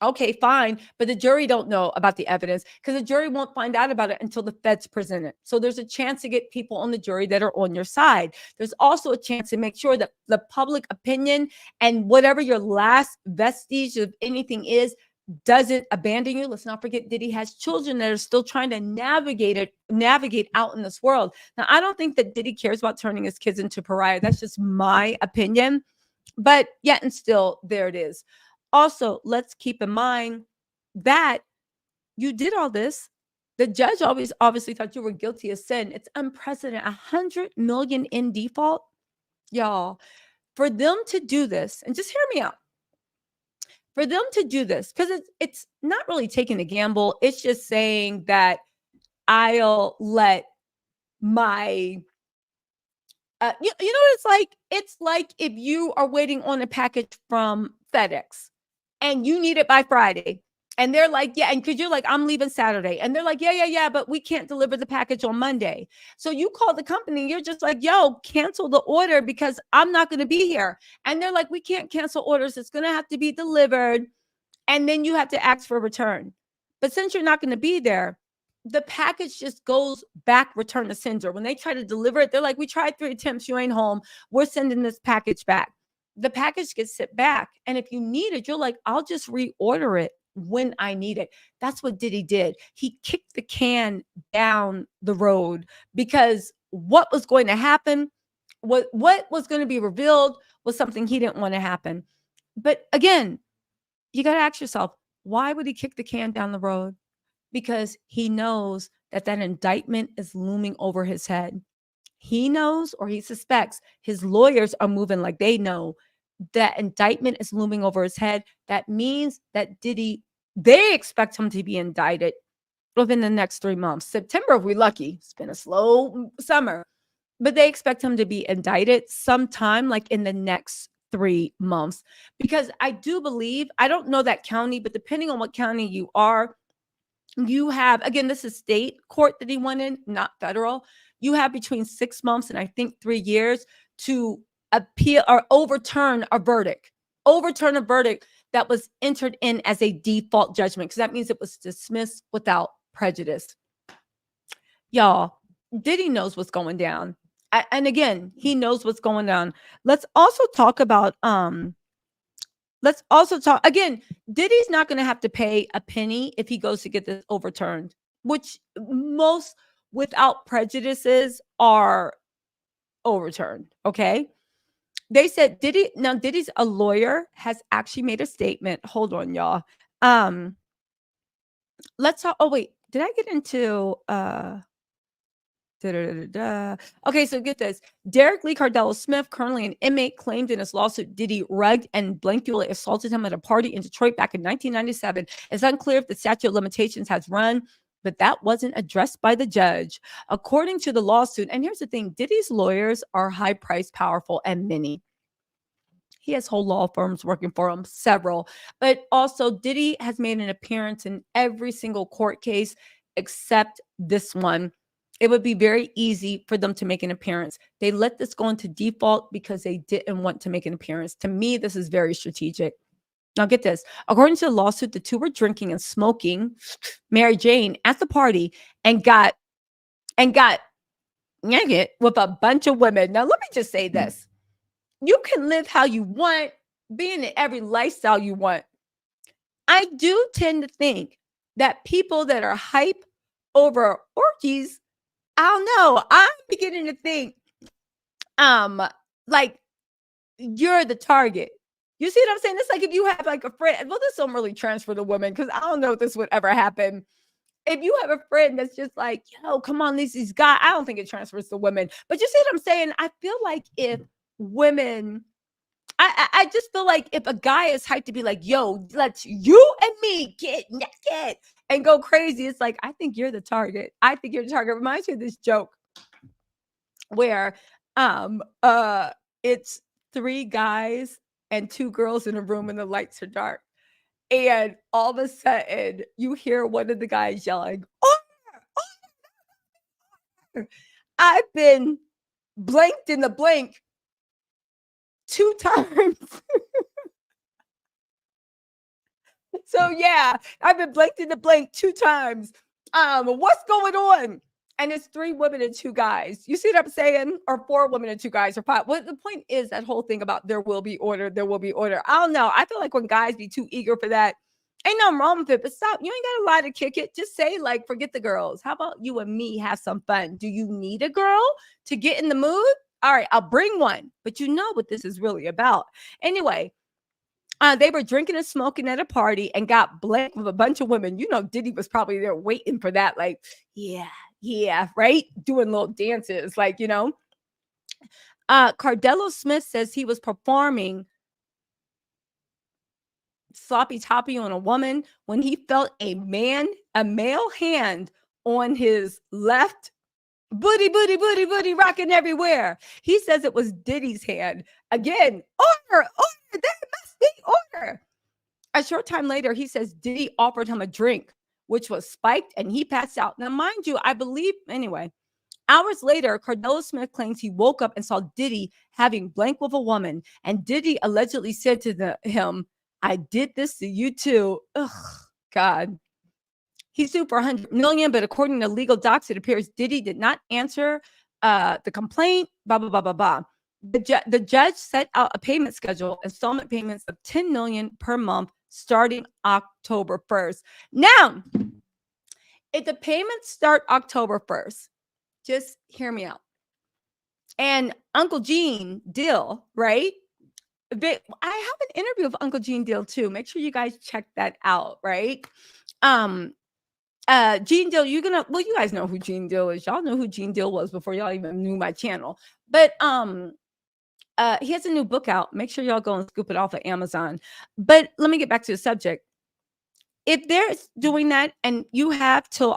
Okay, fine. But the jury don't know about the evidence because the jury won't find out about it until the feds present it. So there's a chance to get people on the jury that are on your side. There's also a chance to make sure that the public opinion and whatever your last vestige of anything is doesn't abandon you. Let's not forget Diddy has children that are still trying to navigate out in this world. Now, I don't think that Diddy cares about turning his kids into pariah. That's just my opinion. But yet and still, there it is. Also, let's keep in mind that you did all this. The judge obviously thought you were guilty of sin. It's unprecedented. 100 million in default. Y'all, for them to do this, and just hear me out. For them to do this, because it's not really taking a gamble. It's just saying that I'll let my, you know what it's like? It's like if you are waiting on a package from FedEx and you need it by Friday. And they're like, yeah, and because you're like, I'm leaving Saturday. And they're like, yeah, but we can't deliver the package on Monday. So you call the company, you're just like, yo, cancel the order because I'm not going to be here. And they're like, we can't cancel orders. It's going to have to be delivered. And then you have to ask for a return. But since you're not going to be there, the package just goes back, return to sender. When they try to deliver it, they're like, we tried 3 attempts. You ain't home. We're sending this package back. The package gets sent back. And if you need it, you're like, I'll just reorder it when I need it. That's what Diddy did. He kicked the can down the road because what was going to happen, what was going to be revealed was something he didn't want to happen. But again, you got to ask yourself, why would he kick the can down the road? Because he knows that indictment is looming over his head. He knows, or he suspects, his lawyers are moving like they know that indictment is looming over his head. That means that Diddy They expect him to be indicted within the next 3 months. September, if we're lucky. It's been a slow summer. But they expect him to be indicted sometime like in the next 3 months. Because I do believe, I don't know that county, but depending on what county you are, you have, again, this is state court that he went in, not federal. You have between 6 months and I think 3 years to appeal or overturn a verdict. Overturn a verdict that was entered in as a default judgment, because that means it was dismissed without prejudice. Y'all, Diddy knows what's going down. And again, he knows what's going on. Let's also talk about again, Diddy's not going to have to pay a penny if he goes to get this overturned, which most without prejudices are overturned. Okay. They said Diddy's a lawyer has actually made a statement. Hold on, y'all. Let's talk. Oh, wait, did I get into Okay, so get this. Derek Lee Cardello Smith, currently an inmate, claimed in his lawsuit Diddy rugged and blankly assaulted him at a party in Detroit back in 1997. It's unclear if the statute of limitations has run, but that wasn't addressed by the judge. According to the lawsuit, and here's the thing, Diddy's lawyers are high-priced, powerful, and many. He has whole law firms working for him, several. But also, Diddy has made an appearance in every single court case except this one. It would be very easy for them to make an appearance. They let this go into default because they didn't want to make an appearance. To me, this is very strategic. Now get this. According to the lawsuit, the two were drinking and smoking Mary Jane at the party and got naked with a bunch of women. Now, let me just say this. You can live how you want, be in every lifestyle you want. I do tend to think that people that are hype over orgies, I don't know. I'm beginning to think, like you're the target. You see what I'm saying? It's like if you have like a friend. Well, this don't really transfer to women because I don't know if this would ever happen. If you have a friend that's just like, yo, come on, these guys. I don't think it transfers to women. But you see what I'm saying? I feel like if women, I just feel like if a guy is hyped to be like, yo, let's you and me get naked and go crazy, it's like, I think you're the target. I think you're the target. Reminds me of this joke where it's 3 guys and 2 girls in a room and the lights are dark. And all of a sudden you hear one of the guys yelling, order, order. I've been blanked in the blank 2 times. So yeah, I've been blanked in the blank 2 times. What's going on? And it's 3 women and 2 guys. You see what I'm saying? Or 4 women and 2 guys or 5. Well, the point is that whole thing about there will be order, there will be order. I don't know. I feel like when guys be too eager for that, ain't nothing wrong with it, but stop. You ain't got a lie to kick it. Just say, like, forget the girls. How about you and me have some fun? Do you need a girl to get in the mood? All right, I'll bring one. But you know what this is really about. Anyway, they were drinking and smoking at a party and got blanked with a bunch of women. You know, Diddy was probably there waiting for that. Like, yeah, right? Doing little dances, like, you know. Cardello Smith says he was performing sloppy toppy on a woman when he felt a male hand on his left booty, rocking everywhere. He says it was Diddy's hand. Again, order, there must be order. A short time later, he says Diddy offered him a drink, which was spiked, and he passed out. Now, mind you, I believe, anyway, hours later, Cardello Smith claims he woke up and saw Diddy having blank with a woman, and Diddy allegedly said to him, I did this to you too. Ugh, God. He sued for 100 million, but according to legal docs, it appears Diddy did not answer the complaint, blah, blah, blah, blah, blah. The judge set out a payment schedule, installment payments of 10 million per month starting October 1st. Now, if the payments start October 1st, just hear me out. And Uncle Gene Dill, right? I have an interview with Uncle Gene Dill too. Make sure you guys check that out, right? Gene Dill, you guys know who Gene Dill is. Y'all know who Gene Dill was before y'all even knew my channel. But he has a new book out. Make sure y'all go and scoop it off of Amazon. But let me get back to the subject. if they're doing that and you have till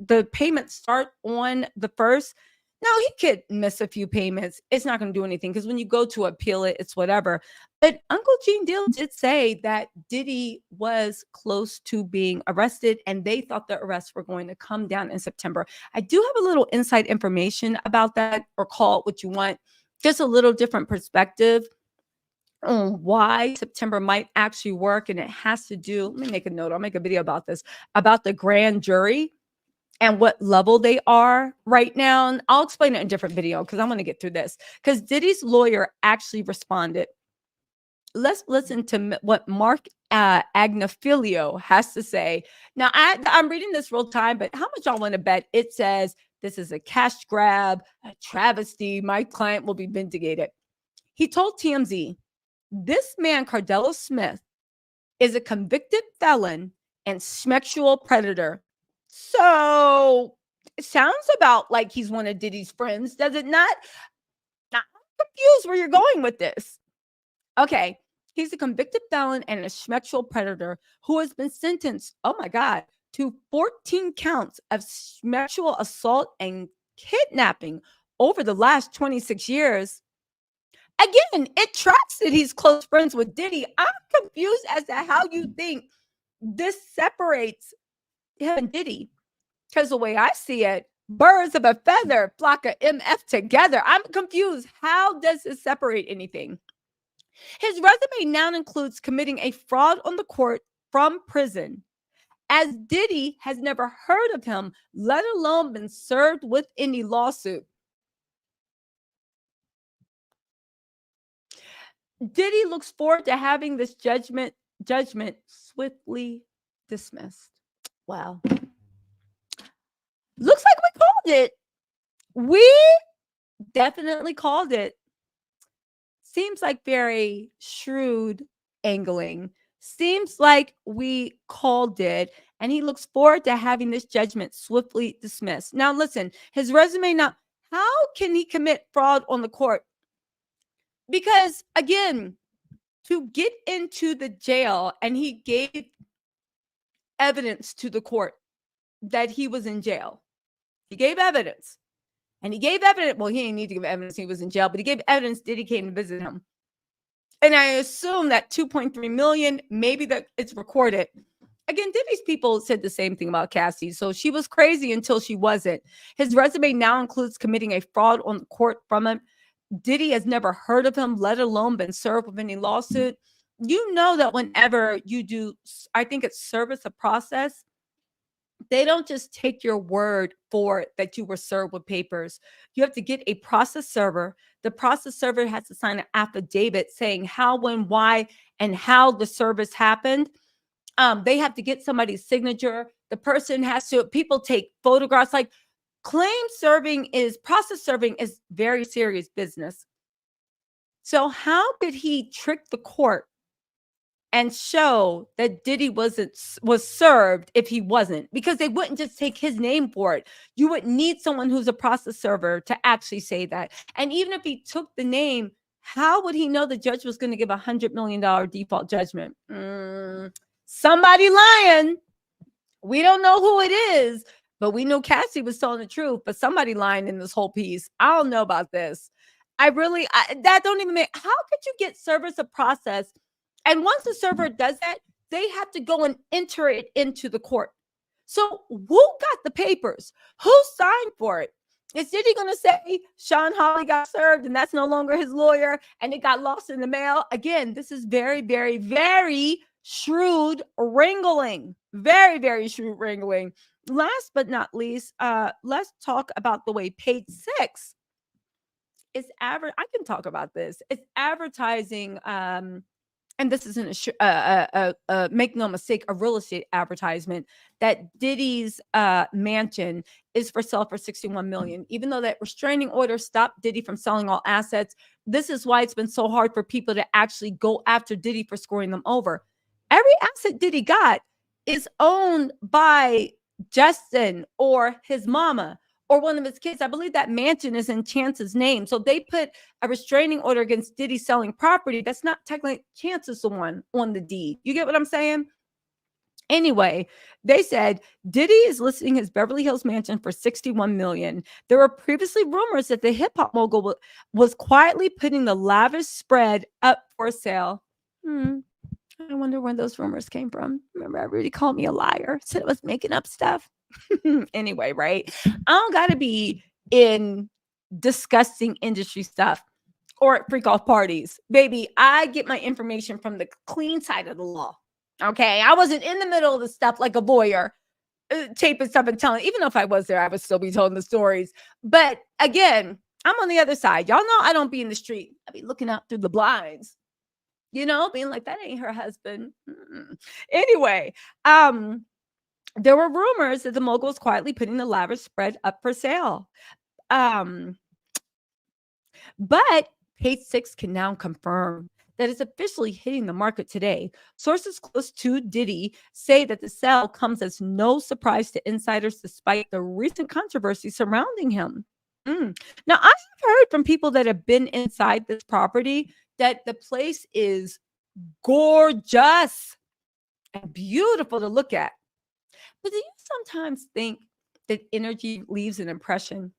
the payments start on the 1st, now he could miss a few payments. It's not going to do anything because when you go to appeal it, it's whatever. But Uncle Gene Deal did say that Diddy was close to being arrested and they thought the arrests were going to come down in September. I do have a little inside information about that, or call it what you want, just a little different perspective on why September might actually work. And it has to do, let me make a note, I'll make a video about this, about the grand jury and what level they are right now. And I'll explain it in a different video because I want to get through this. Because Diddy's lawyer actually responded. Let's listen to what Mark Agnafilio has to say. Now, I'm reading this real time, but how much y'all want to bet it says this is a cash grab, a travesty, my client will be vindicated? He told TMZ, this man, Cardello Smith, is a convicted felon and sexual predator. So it sounds about like he's one of Diddy's friends, does it not? Now, I'm confused where you're going with this. Okay, he's a convicted felon and a sexual predator who has been sentenced, oh my God, to 14 counts of sexual assault and kidnapping over the last 26 years. Again, it tracks that he's close friends with Diddy. I'm confused as to how you think this separates him and Diddy. Because the way I see it, birds of a feather flock a MF together. I'm confused. How does this separate anything? His resume now includes committing a fraud on the court from prison, as Diddy has never heard of him, let alone been served with any lawsuit. Diddy looks forward to having this judgment swiftly dismissed. Wow. Looks like we called it. We definitely called it. Seems like very shrewd angling. Seems like we called it. And he looks forward to having this judgment swiftly dismissed. Now, listen, his resume now, how can he commit fraud on the court? Because, again, to get into the jail, and he gave evidence to the court that he was in jail. He gave evidence. And he gave evidence. Well, he didn't need to give evidence he was in jail, but he gave evidence Diddy came to visit him. And I assume that 2.3 million, maybe that it's recorded. Again, Diddy's people said the same thing about Cassie. So she was crazy until she wasn't. His resume now includes committing a fraud on the court from him. Diddy has never heard of him, let alone been served with any lawsuit. You know that whenever you do, I think it's service of process, they don't just take your word for it that you were served with papers. You have to get a process server. The process server has to sign an affidavit saying how, when, why, and how the service happened. They have to get somebody's signature. The person has to, people take photographs. Like, process serving is very serious business. So how could he trick the court and show that Diddy was served if he wasn't? Because they wouldn't just take his name for it. You would need someone who's a process server to actually say that. And even if he took the name, how would he know the judge was going to give $100 million default judgment? Somebody lying. We don't know who it is, but we know Cassie was telling the truth, but somebody lying in this whole piece. I don't know about this. That don't even make, how could you get service of process? And once the server does that, they have to go and enter it into the court. So who got the papers? Who signed for it? Is Diddy going to say Sean Hawley got served and that's no longer his lawyer and it got lost in the mail? Again, this is very, very, very shrewd wrangling. Very, very shrewd wrangling. Last but not least, let's talk about the way Page Six is I can talk about this. It's advertising, and this isn't make no mistake, a real estate advertisement that Diddy's mansion is for sale for $61 million. Even though that restraining order stopped Diddy from selling all assets, this is why it's been so hard for people to actually go after Diddy for scoring them over. Every asset Diddy got is owned by Justin or his mama or one of his kids. I believe that mansion is in Chance's name. So they put a restraining order against Diddy selling property. That's not technically Chance is the one on the deed. You get what I'm saying? Anyway, they said Diddy is listing his Beverly Hills mansion for $61 million. There were previously rumors that the hip hop mogul was quietly putting the lavish spread up for sale. I wonder where those rumors came from. Remember, everybody called me a liar, said I was making up stuff. Anyway, right? I don't got to be in disgusting industry stuff or at freak off parties. Baby, I get my information from the clean side of the law. Okay, I wasn't in the middle of the stuff like a voyeur, taping stuff and telling. Even if I was there, I would still be telling the stories. But again, I'm on the other side. Y'all know I don't be in the street. I be looking out through the blinds, being like, that ain't her husband. Anyway, there were rumors that the mogul was quietly putting the lavish spread up for sale. But Page Six can now confirm that it's officially hitting the market today. Sources close to Diddy say that the sale comes as no surprise to insiders despite the recent controversy surrounding him. Now, I have heard from people that have been inside this property that the place is gorgeous and beautiful to look at. But do you sometimes think that energy leaves an impression?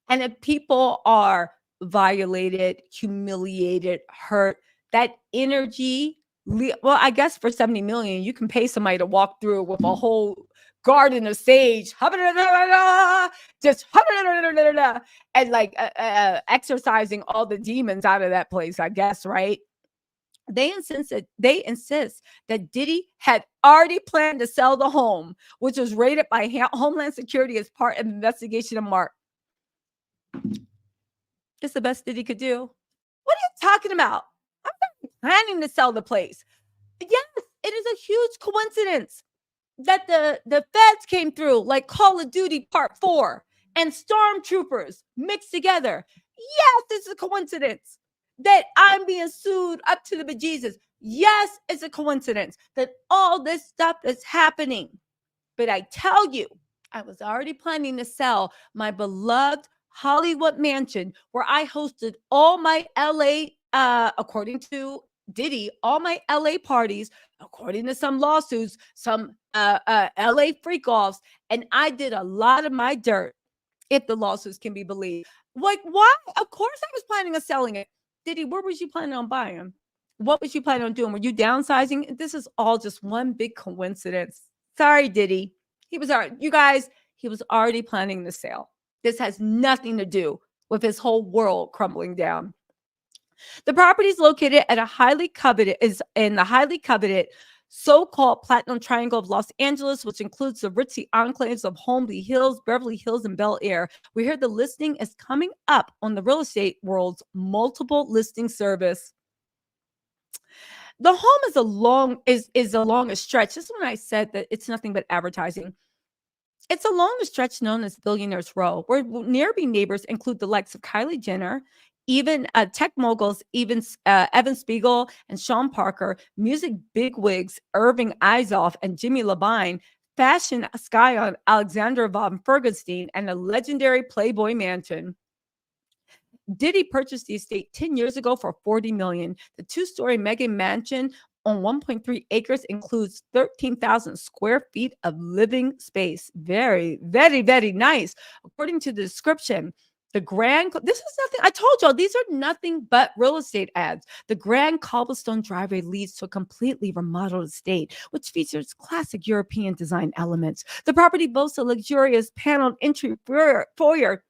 And if people are violated, humiliated, hurt, that energy, well, I guess for 70 million, you can pay somebody to walk through with a whole garden of sage, just and like exorcising all the demons out of that place, I guess, right? They insist that Diddy had already planned to sell the home, which was raided by Homeland Security as part of the investigation of Mark. It's the best Diddy could do. What are you talking about? I'm not planning to sell the place. Yes, it is a huge coincidence that the feds came through like Call of Duty Part 4 and stormtroopers mixed together. Yes, it's a coincidence that I'm being sued up to the bejesus. Yes, it's a coincidence that all this stuff is happening. But I tell you, I was already planning to sell my beloved Hollywood mansion where I hosted all my LA, according to Diddy, all my LA parties, according to some lawsuits, some LA freak-offs, and I did a lot of my dirt, if the lawsuits can be believed. Like, why? Of course I was planning on selling it. Diddy, where was you planning on buying? What was you planning on doing? Were you downsizing? This is all just one big coincidence. Sorry, Diddy. He was already planning the sale. This has nothing to do with his whole world crumbling down. The property is located at in the highly coveted so-called Platinum Triangle of Los Angeles, which includes the ritzy enclaves of Holmby Hills, Beverly Hills, and Bel Air. We heard the listing is coming up on the real estate world's multiple listing service. The home is a long stretch. This is when I said that it's nothing but advertising. It's a long stretch known as Billionaires Row, where nearby neighbors include the likes of Kylie Jenner, even tech moguls, Evan Spiegel and Sean Parker, music bigwigs Irving Izoff and Jimmy Labine, fashion scion Alexander von Fergenstein, and a legendary Playboy mansion. Diddy purchased the estate 10 years ago for $40 million. The two-story mega mansion on 1.3 acres includes 13,000 square feet of living space. Very, very, very nice. According to the description, this is nothing. I told y'all, these are nothing but real estate ads. The grand cobblestone driveway leads to a completely remodeled estate, which features classic European design elements. The property boasts a luxurious paneled entry foyer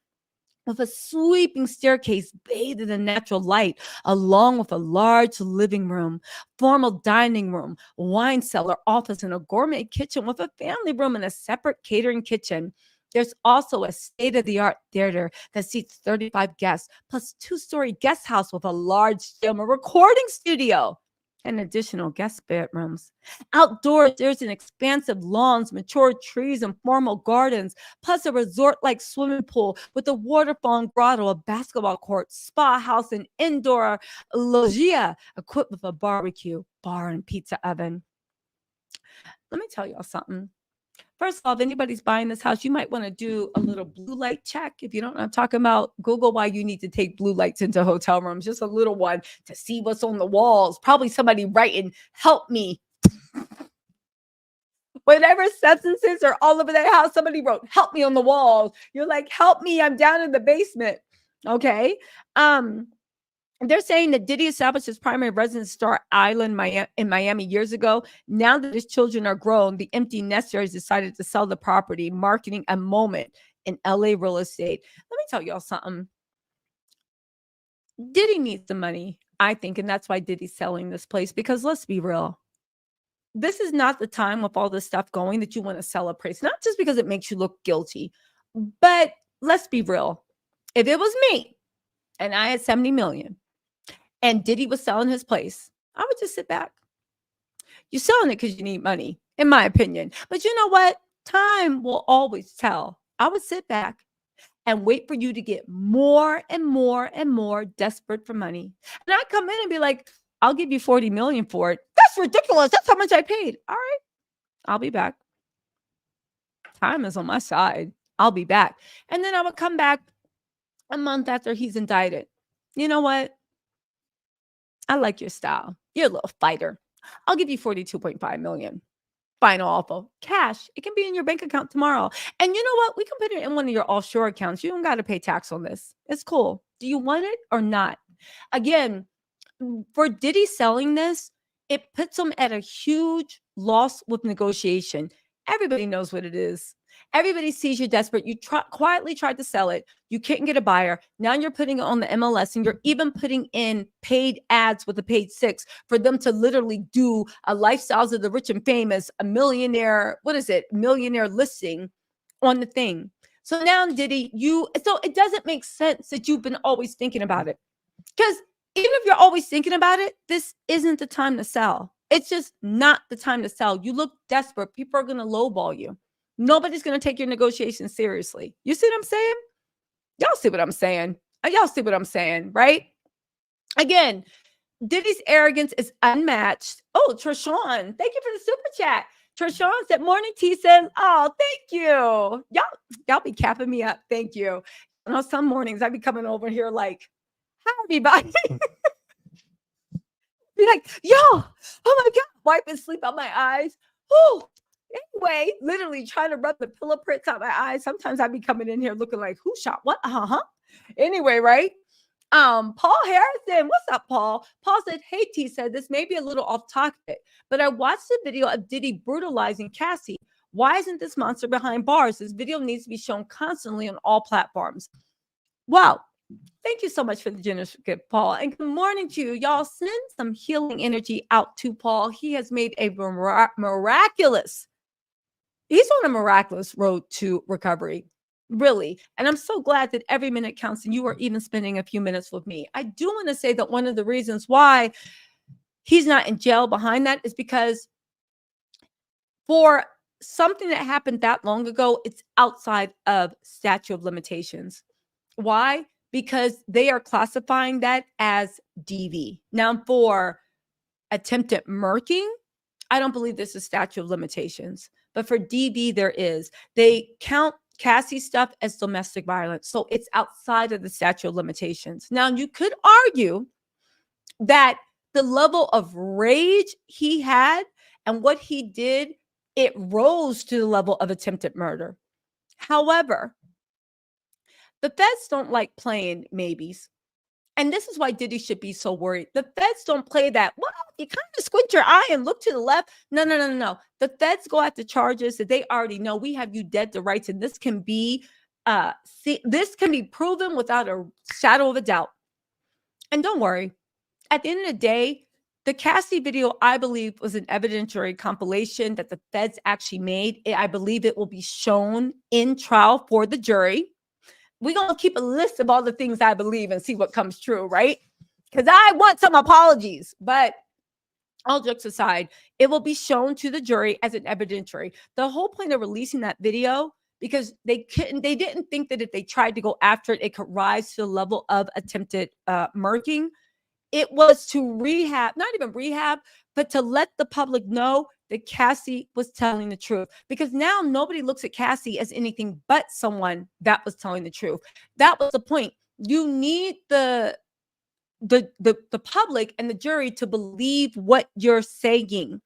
with a sweeping staircase bathed in natural light, along with a large living room, formal dining room, wine cellar, office, and a gourmet kitchen with a family room and a separate catering kitchen. There's also a state-of-the-art theater that seats 35 guests, plus two-story guest house with a large gym, a recording studio, and additional guest bedrooms. Outdoors, there's an expansive lawns, mature trees, and formal gardens, plus a resort-like swimming pool with a waterfall grotto, a basketball court, spa house, and indoor loggia equipped with a barbecue, bar, and pizza oven. Let me tell y'all something. First of all, if anybody's buying this house, you might want to do a little blue light check. If you don't know what I'm talking about, Google why you need to take blue lights into hotel rooms, just a little one to see what's on the walls. Probably somebody writing, "Help me." whatever substances are all over that house. Somebody wrote, "Help me" on the walls. You're like, "Help me, I'm down in the basement." Okay. They're saying that Diddy established his primary residence Star Island in Miami years ago. Now that his children are grown, the empty nester has decided to sell the property, marketing a moment in LA real estate. Let me tell y'all something. Diddy needs the money, I think, and that's why Diddy's selling this place, because let's be real. This is not the time with all this stuff going that you want to sell a place, not just because it makes you look guilty, but let's be real. If it was me and I had 70 million and Diddy was selling his place, I would just sit back. You're selling it because you need money, in my opinion. But you know what? Time will always tell. I would sit back and wait for you to get more and more and more desperate for money. And I come in and be like, "I'll give you 40 million for it." That's ridiculous. That's how much I paid. All right, I'll be back. Time is on my side. I'll be back. And then I would come back a month after he's indicted. You know what? I like your style. You're a little fighter. I'll give you 42.5 million. Final offer. Cash. It can be in your bank account tomorrow. And you know what? We can put it in one of your offshore accounts. You don't got to pay tax on this. It's cool. Do you want it or not? Again, for Diddy selling this, it puts him at a huge loss with negotiation. Everybody knows what it is. Everybody sees you're desperate. You quietly tried to sell it. You couldn't get a buyer. Now you're putting it on the MLS, and you're even putting in paid ads with the page 6 for them to literally do a lifestyles of the rich and famous, a millionaire, millionaire listing on the thing. So now, Diddy, so it doesn't make sense that you've been always thinking about it. Because even if you're always thinking about it, this isn't the time to sell. It's just not the time to sell. You look desperate. People are going to lowball you. Nobody's going to take your negotiations seriously. You see what I'm saying? Y'all see what I'm saying? Y'all see what I'm saying, right? Again, Diddy's arrogance is unmatched. Oh, Trishawn, thank you for the super chat. Trishawn said, "Morning T," says, "Oh, thank you. Y'all be capping me up. Thank you." You know, some mornings I be coming over here like, "Hi, everybody." Be like, "Yo, oh my God," wiping sleep out my eyes. Oh, anyway, literally trying to rub the pillow prints out my eyes. Sometimes I be coming in here looking like, who shot what? Anyway, right? Paul Harrison, what's up, Paul? Paul said, "Hey, T said, this may be a little off topic, but I watched the video of Diddy brutalizing Cassie. Why isn't this monster behind bars? This video needs to be shown constantly on all platforms." Wow. Thank you so much for the generous gift, Paul. And good morning to you. Y'all send some healing energy out to Paul. He has made a miraculous, he's on a miraculous road to recovery, really. And I'm so glad that every minute counts and you are even spending a few minutes with me. I do want to say that one of the reasons why he's not in jail behind that is because for something that happened that long ago, it's outside of statute of limitations. Why? Because they are classifying that as DV. Now, for attempted murking, I don't believe this is statute of limitations. But for DV, there is. They count Cassie's stuff as domestic violence. So it's outside of the statute of limitations. Now, you could argue that the level of rage he had and what he did, it rose to the level of attempted murder. However, the feds don't like playing maybes. And this is why Diddy should be so worried. The feds don't play that. Well, you kind of squint your eye and look to the left. No. The feds go after charges that they already know. We have you dead to rights, and this can be this can be proven without a shadow of a doubt. And don't worry. At the end of the day, the Cassie video, I believe, was an evidentiary compilation that the feds actually made. I believe it will be shown in trial for the jury. We're going to keep a list of all the things I believe and see what comes true, right? Because I want some apologies. But all jokes aside, it will be shown to the jury as an evidentiary. The whole point of releasing that video, because they didn't think that if they tried to go after it, it could rise to the level of attempted murking. It was to rehab, not even rehab, but to let the public know that Cassie was telling the truth, because now nobody looks at Cassie as anything but someone that was telling the truth. That was the point. You need the public and the jury to believe what you're saying.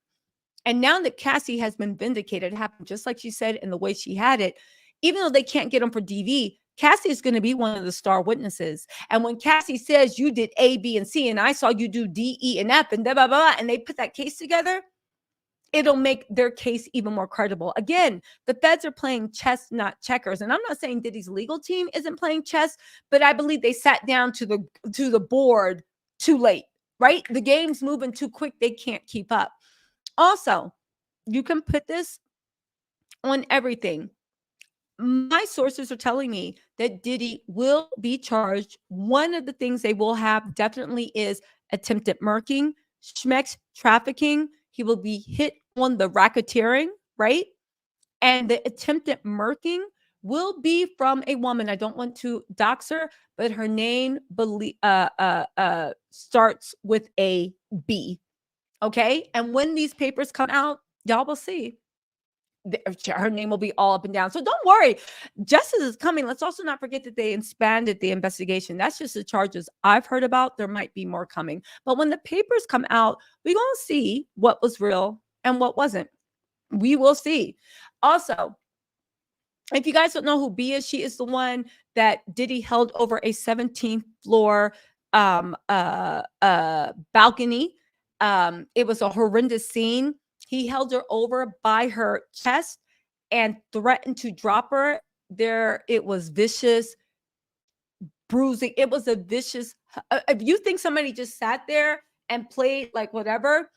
And now that Cassie has been vindicated, it happened just like she said in the way she had it, even though they can't get him for DV, Cassie is going to be one of the star witnesses. And when Cassie says you did A, B, and C, and I saw you do D, E, and F, and blah, blah, blah, and they put that case together, it'll make their case even more credible. Again, the feds are playing chess, not checkers. And I'm not saying Diddy's legal team isn't playing chess, but I believe they sat down to the board too late, right? The game's moving too quick. They can't keep up. Also, you can put this on everything. My sources are telling me that Diddy will be charged. One of the things they will have definitely is attempted murking, schmex trafficking. He will be hit on the racketeering, right? And the attempted murking will be from a woman. I don't want to dox her, but her name starts with a B. Okay. And when these papers come out, y'all will see. Her name will be all up and down. So don't worry. Justice is coming. Let's also not forget that they expanded the investigation. That's just the charges I've heard about. There might be more coming. But when the papers come out, we're going to see what was real and what wasn't. We will see. Also, if you guys don't know who B is, she is the one that Diddy held over a 17th floor balcony. It was a horrendous scene. He held her over by her chest and threatened to drop her. It was vicious bruising. It was a vicious. If you think somebody just sat there and played like whatever,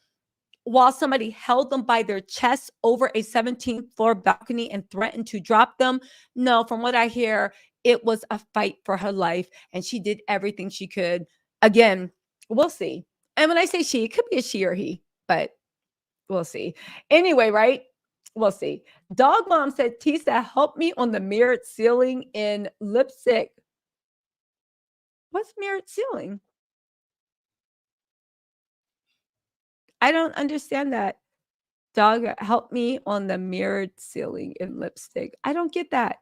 while somebody held them by their chest over a 17th floor balcony and threatened to drop them, no, from what I hear, it was a fight for her life. And she did everything she could. Again, we'll see. And when I say she, it could be a she or he, but we'll see. Anyway, right? We'll see. Dog Mom said, Tisa, help me on the mirrored ceiling in lipstick. What's mirrored ceiling? I don't understand that. Dog, help me on the mirrored ceiling in lipstick. I don't get that.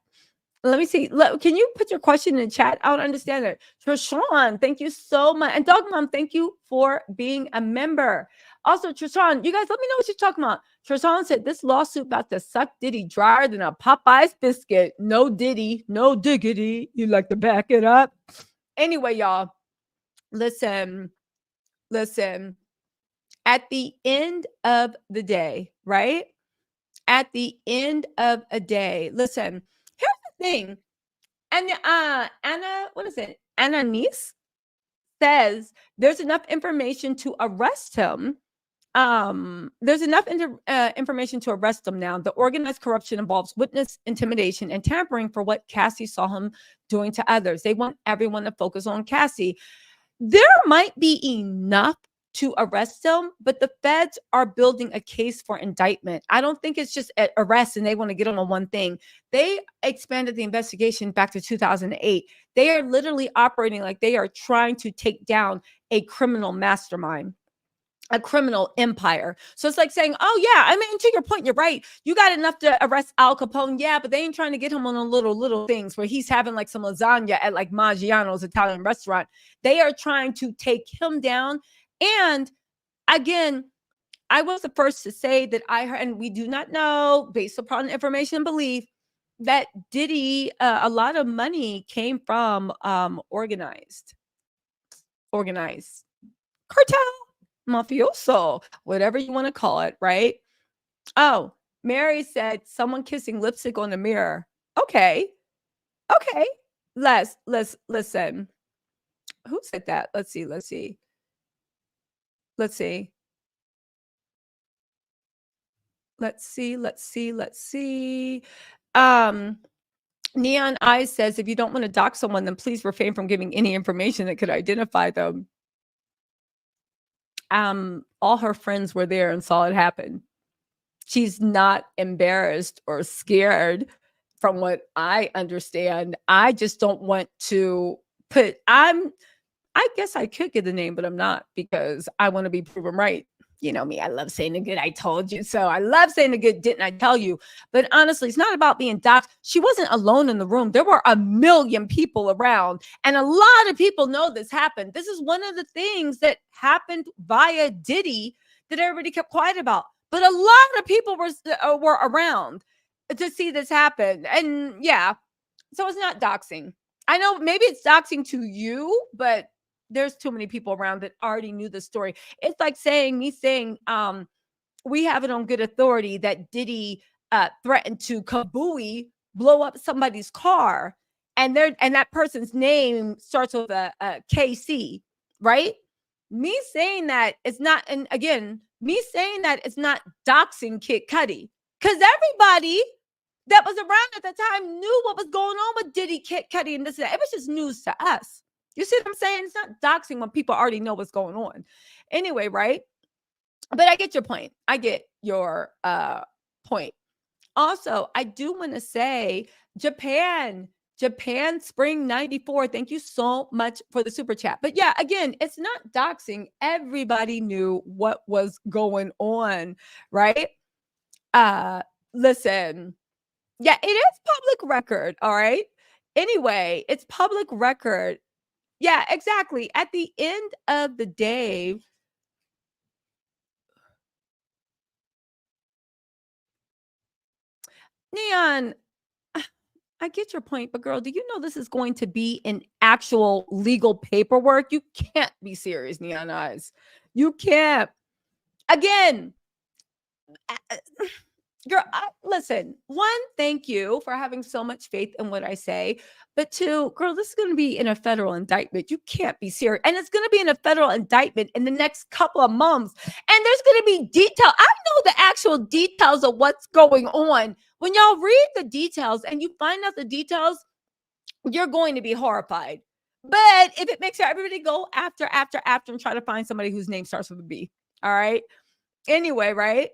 Let me see. Can you put your question in the chat? I don't understand it. Trishawn, thank you so much. And Dog Mom, thank you for being a member. Also, Trishawn, you guys, let me know what you're talking about. Trishawn said, this lawsuit about to suck Diddy drier than a Popeye's biscuit. No Diddy, no diggity. You like to back it up? Anyway, y'all, listen. At the end of the day, right? At the end of a day, listen, here's the thing. And Anna, what is it? Ananice says there's enough information to arrest him. There's enough information to arrest him now. The organized corruption involves witness intimidation and tampering for what Cassie saw him doing to others. They want everyone to focus on Cassie. There might be enough to arrest him, but the feds are building a case for indictment. I don't think it's just arrest and they want to get on one thing. They expanded the investigation back to 2008. They are literally operating like they are trying to take down a criminal mastermind, a criminal empire. So it's like saying, oh yeah, I mean, to your point, you're right. You got enough to arrest Al Capone. Yeah, but they ain't trying to get him on a little things where he's having like some lasagna at like Maggiano's Italian restaurant. They are trying to take him down. And again, I was the first to say that I heard, and we do not know based upon information and belief, that Diddy, a lot of money came from organized cartel, mafioso, whatever you want to call it, right? Oh, Mary said someone kissing lipstick on the mirror. Okay. Let's listen. Who said that? Let's see. Neon Eyes says, if you don't want to dox someone, then please refrain from giving any information that could identify them. All her friends were there and saw it happen. She's not embarrassed or scared from what I understand. I just don't want to I guess I could get the name, but I'm not, because I want to be proven right. You know me, I love saying the good, I told you so. I love saying the good, didn't I tell you? But honestly, it's not about being doxxed. She wasn't alone in the room. There were a million people around, and a lot of people know this happened. This is one of the things that happened via Diddy that everybody kept quiet about. but a lot of people were around to see this happen. And yeah, so it's not doxing. I know maybe it's doxing to you, but there's too many people around that already knew the story. It's like me saying, we have it on good authority that Diddy threatened to kabooey blow up somebody's car, and that person's name starts with a KC, right? Me saying that it's not, and again, me saying that it's not doxing Kid Cudi, because everybody that was around at the time knew what was going on with Diddy, Kid Cudi, and this and that. It was just news to us. You see what I'm saying? It's not doxing when people already know what's going on. Anyway, right? But I get your point. I get your point. Also, I do want to say Japan Spring 94. Thank you so much for the super chat. But yeah, again, it's not doxing. Everybody knew what was going on, right? Listen. Yeah, it is public record, all right? Anyway, it's public record. Yeah, exactly. At the end of the day, Neon, I get your point, but girl, do you know this is going to be in actual legal paperwork? You can't be serious, Neon Eyes. You can't. Again, girl, listen, one, thank you for having so much faith in what I say. But two, girl, this is going to be in a federal indictment. You can't be serious. And it's going to be in a federal indictment in the next couple of months. And there's going to be detail. I know the actual details of what's going on. When y'all read the details and you find out the details, you're going to be horrified. But if it makes everybody go after and try to find somebody whose name starts with a B. All right. Anyway, right?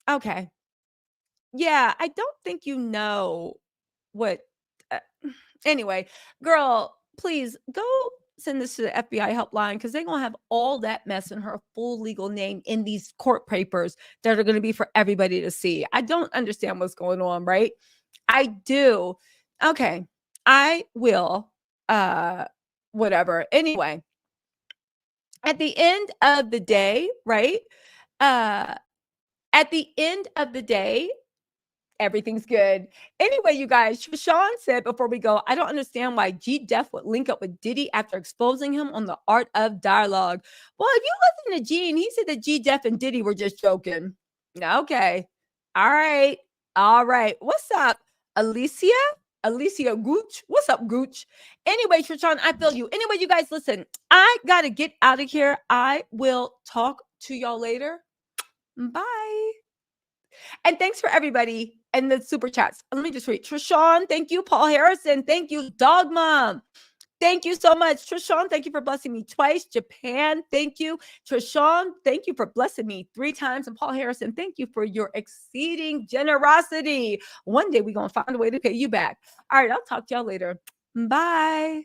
Okay. Yeah, I don't think you know what. Anyway, girl, please go send this to the FBI helpline, because they're going to have all that mess in her full legal name in these court papers that are going to be for everybody to see. I don't understand what's going on, right? I do. Okay. I will. Whatever. Anyway, at the end of the day, right? At the end of the day, everything's good. Anyway, you guys, Sean said before we go, I don't understand why G Def would link up with Diddy after exposing him on the art of dialogue. Well, if you listen to Gene, he said that G Def and Diddy were just joking. Okay. All right. All right. What's up, Alicia? Alicia Gooch. What's up, Gooch? Anyway, Trishan, I feel you. Anyway, you guys, listen, I got to get out of here. I will talk to y'all later. Bye. And thanks for everybody and the super chats. Let me just read. Trishan, thank you. Paul Harrison, thank you. Dog Mom, thank you so much. Trishan, thank you for blessing me twice. Japan, thank you. Trishan, thank you for blessing me 3 times. And Paul Harrison, thank you for your exceeding generosity. One day we're going to find a way to pay you back. All right, I'll talk to y'all later. Bye.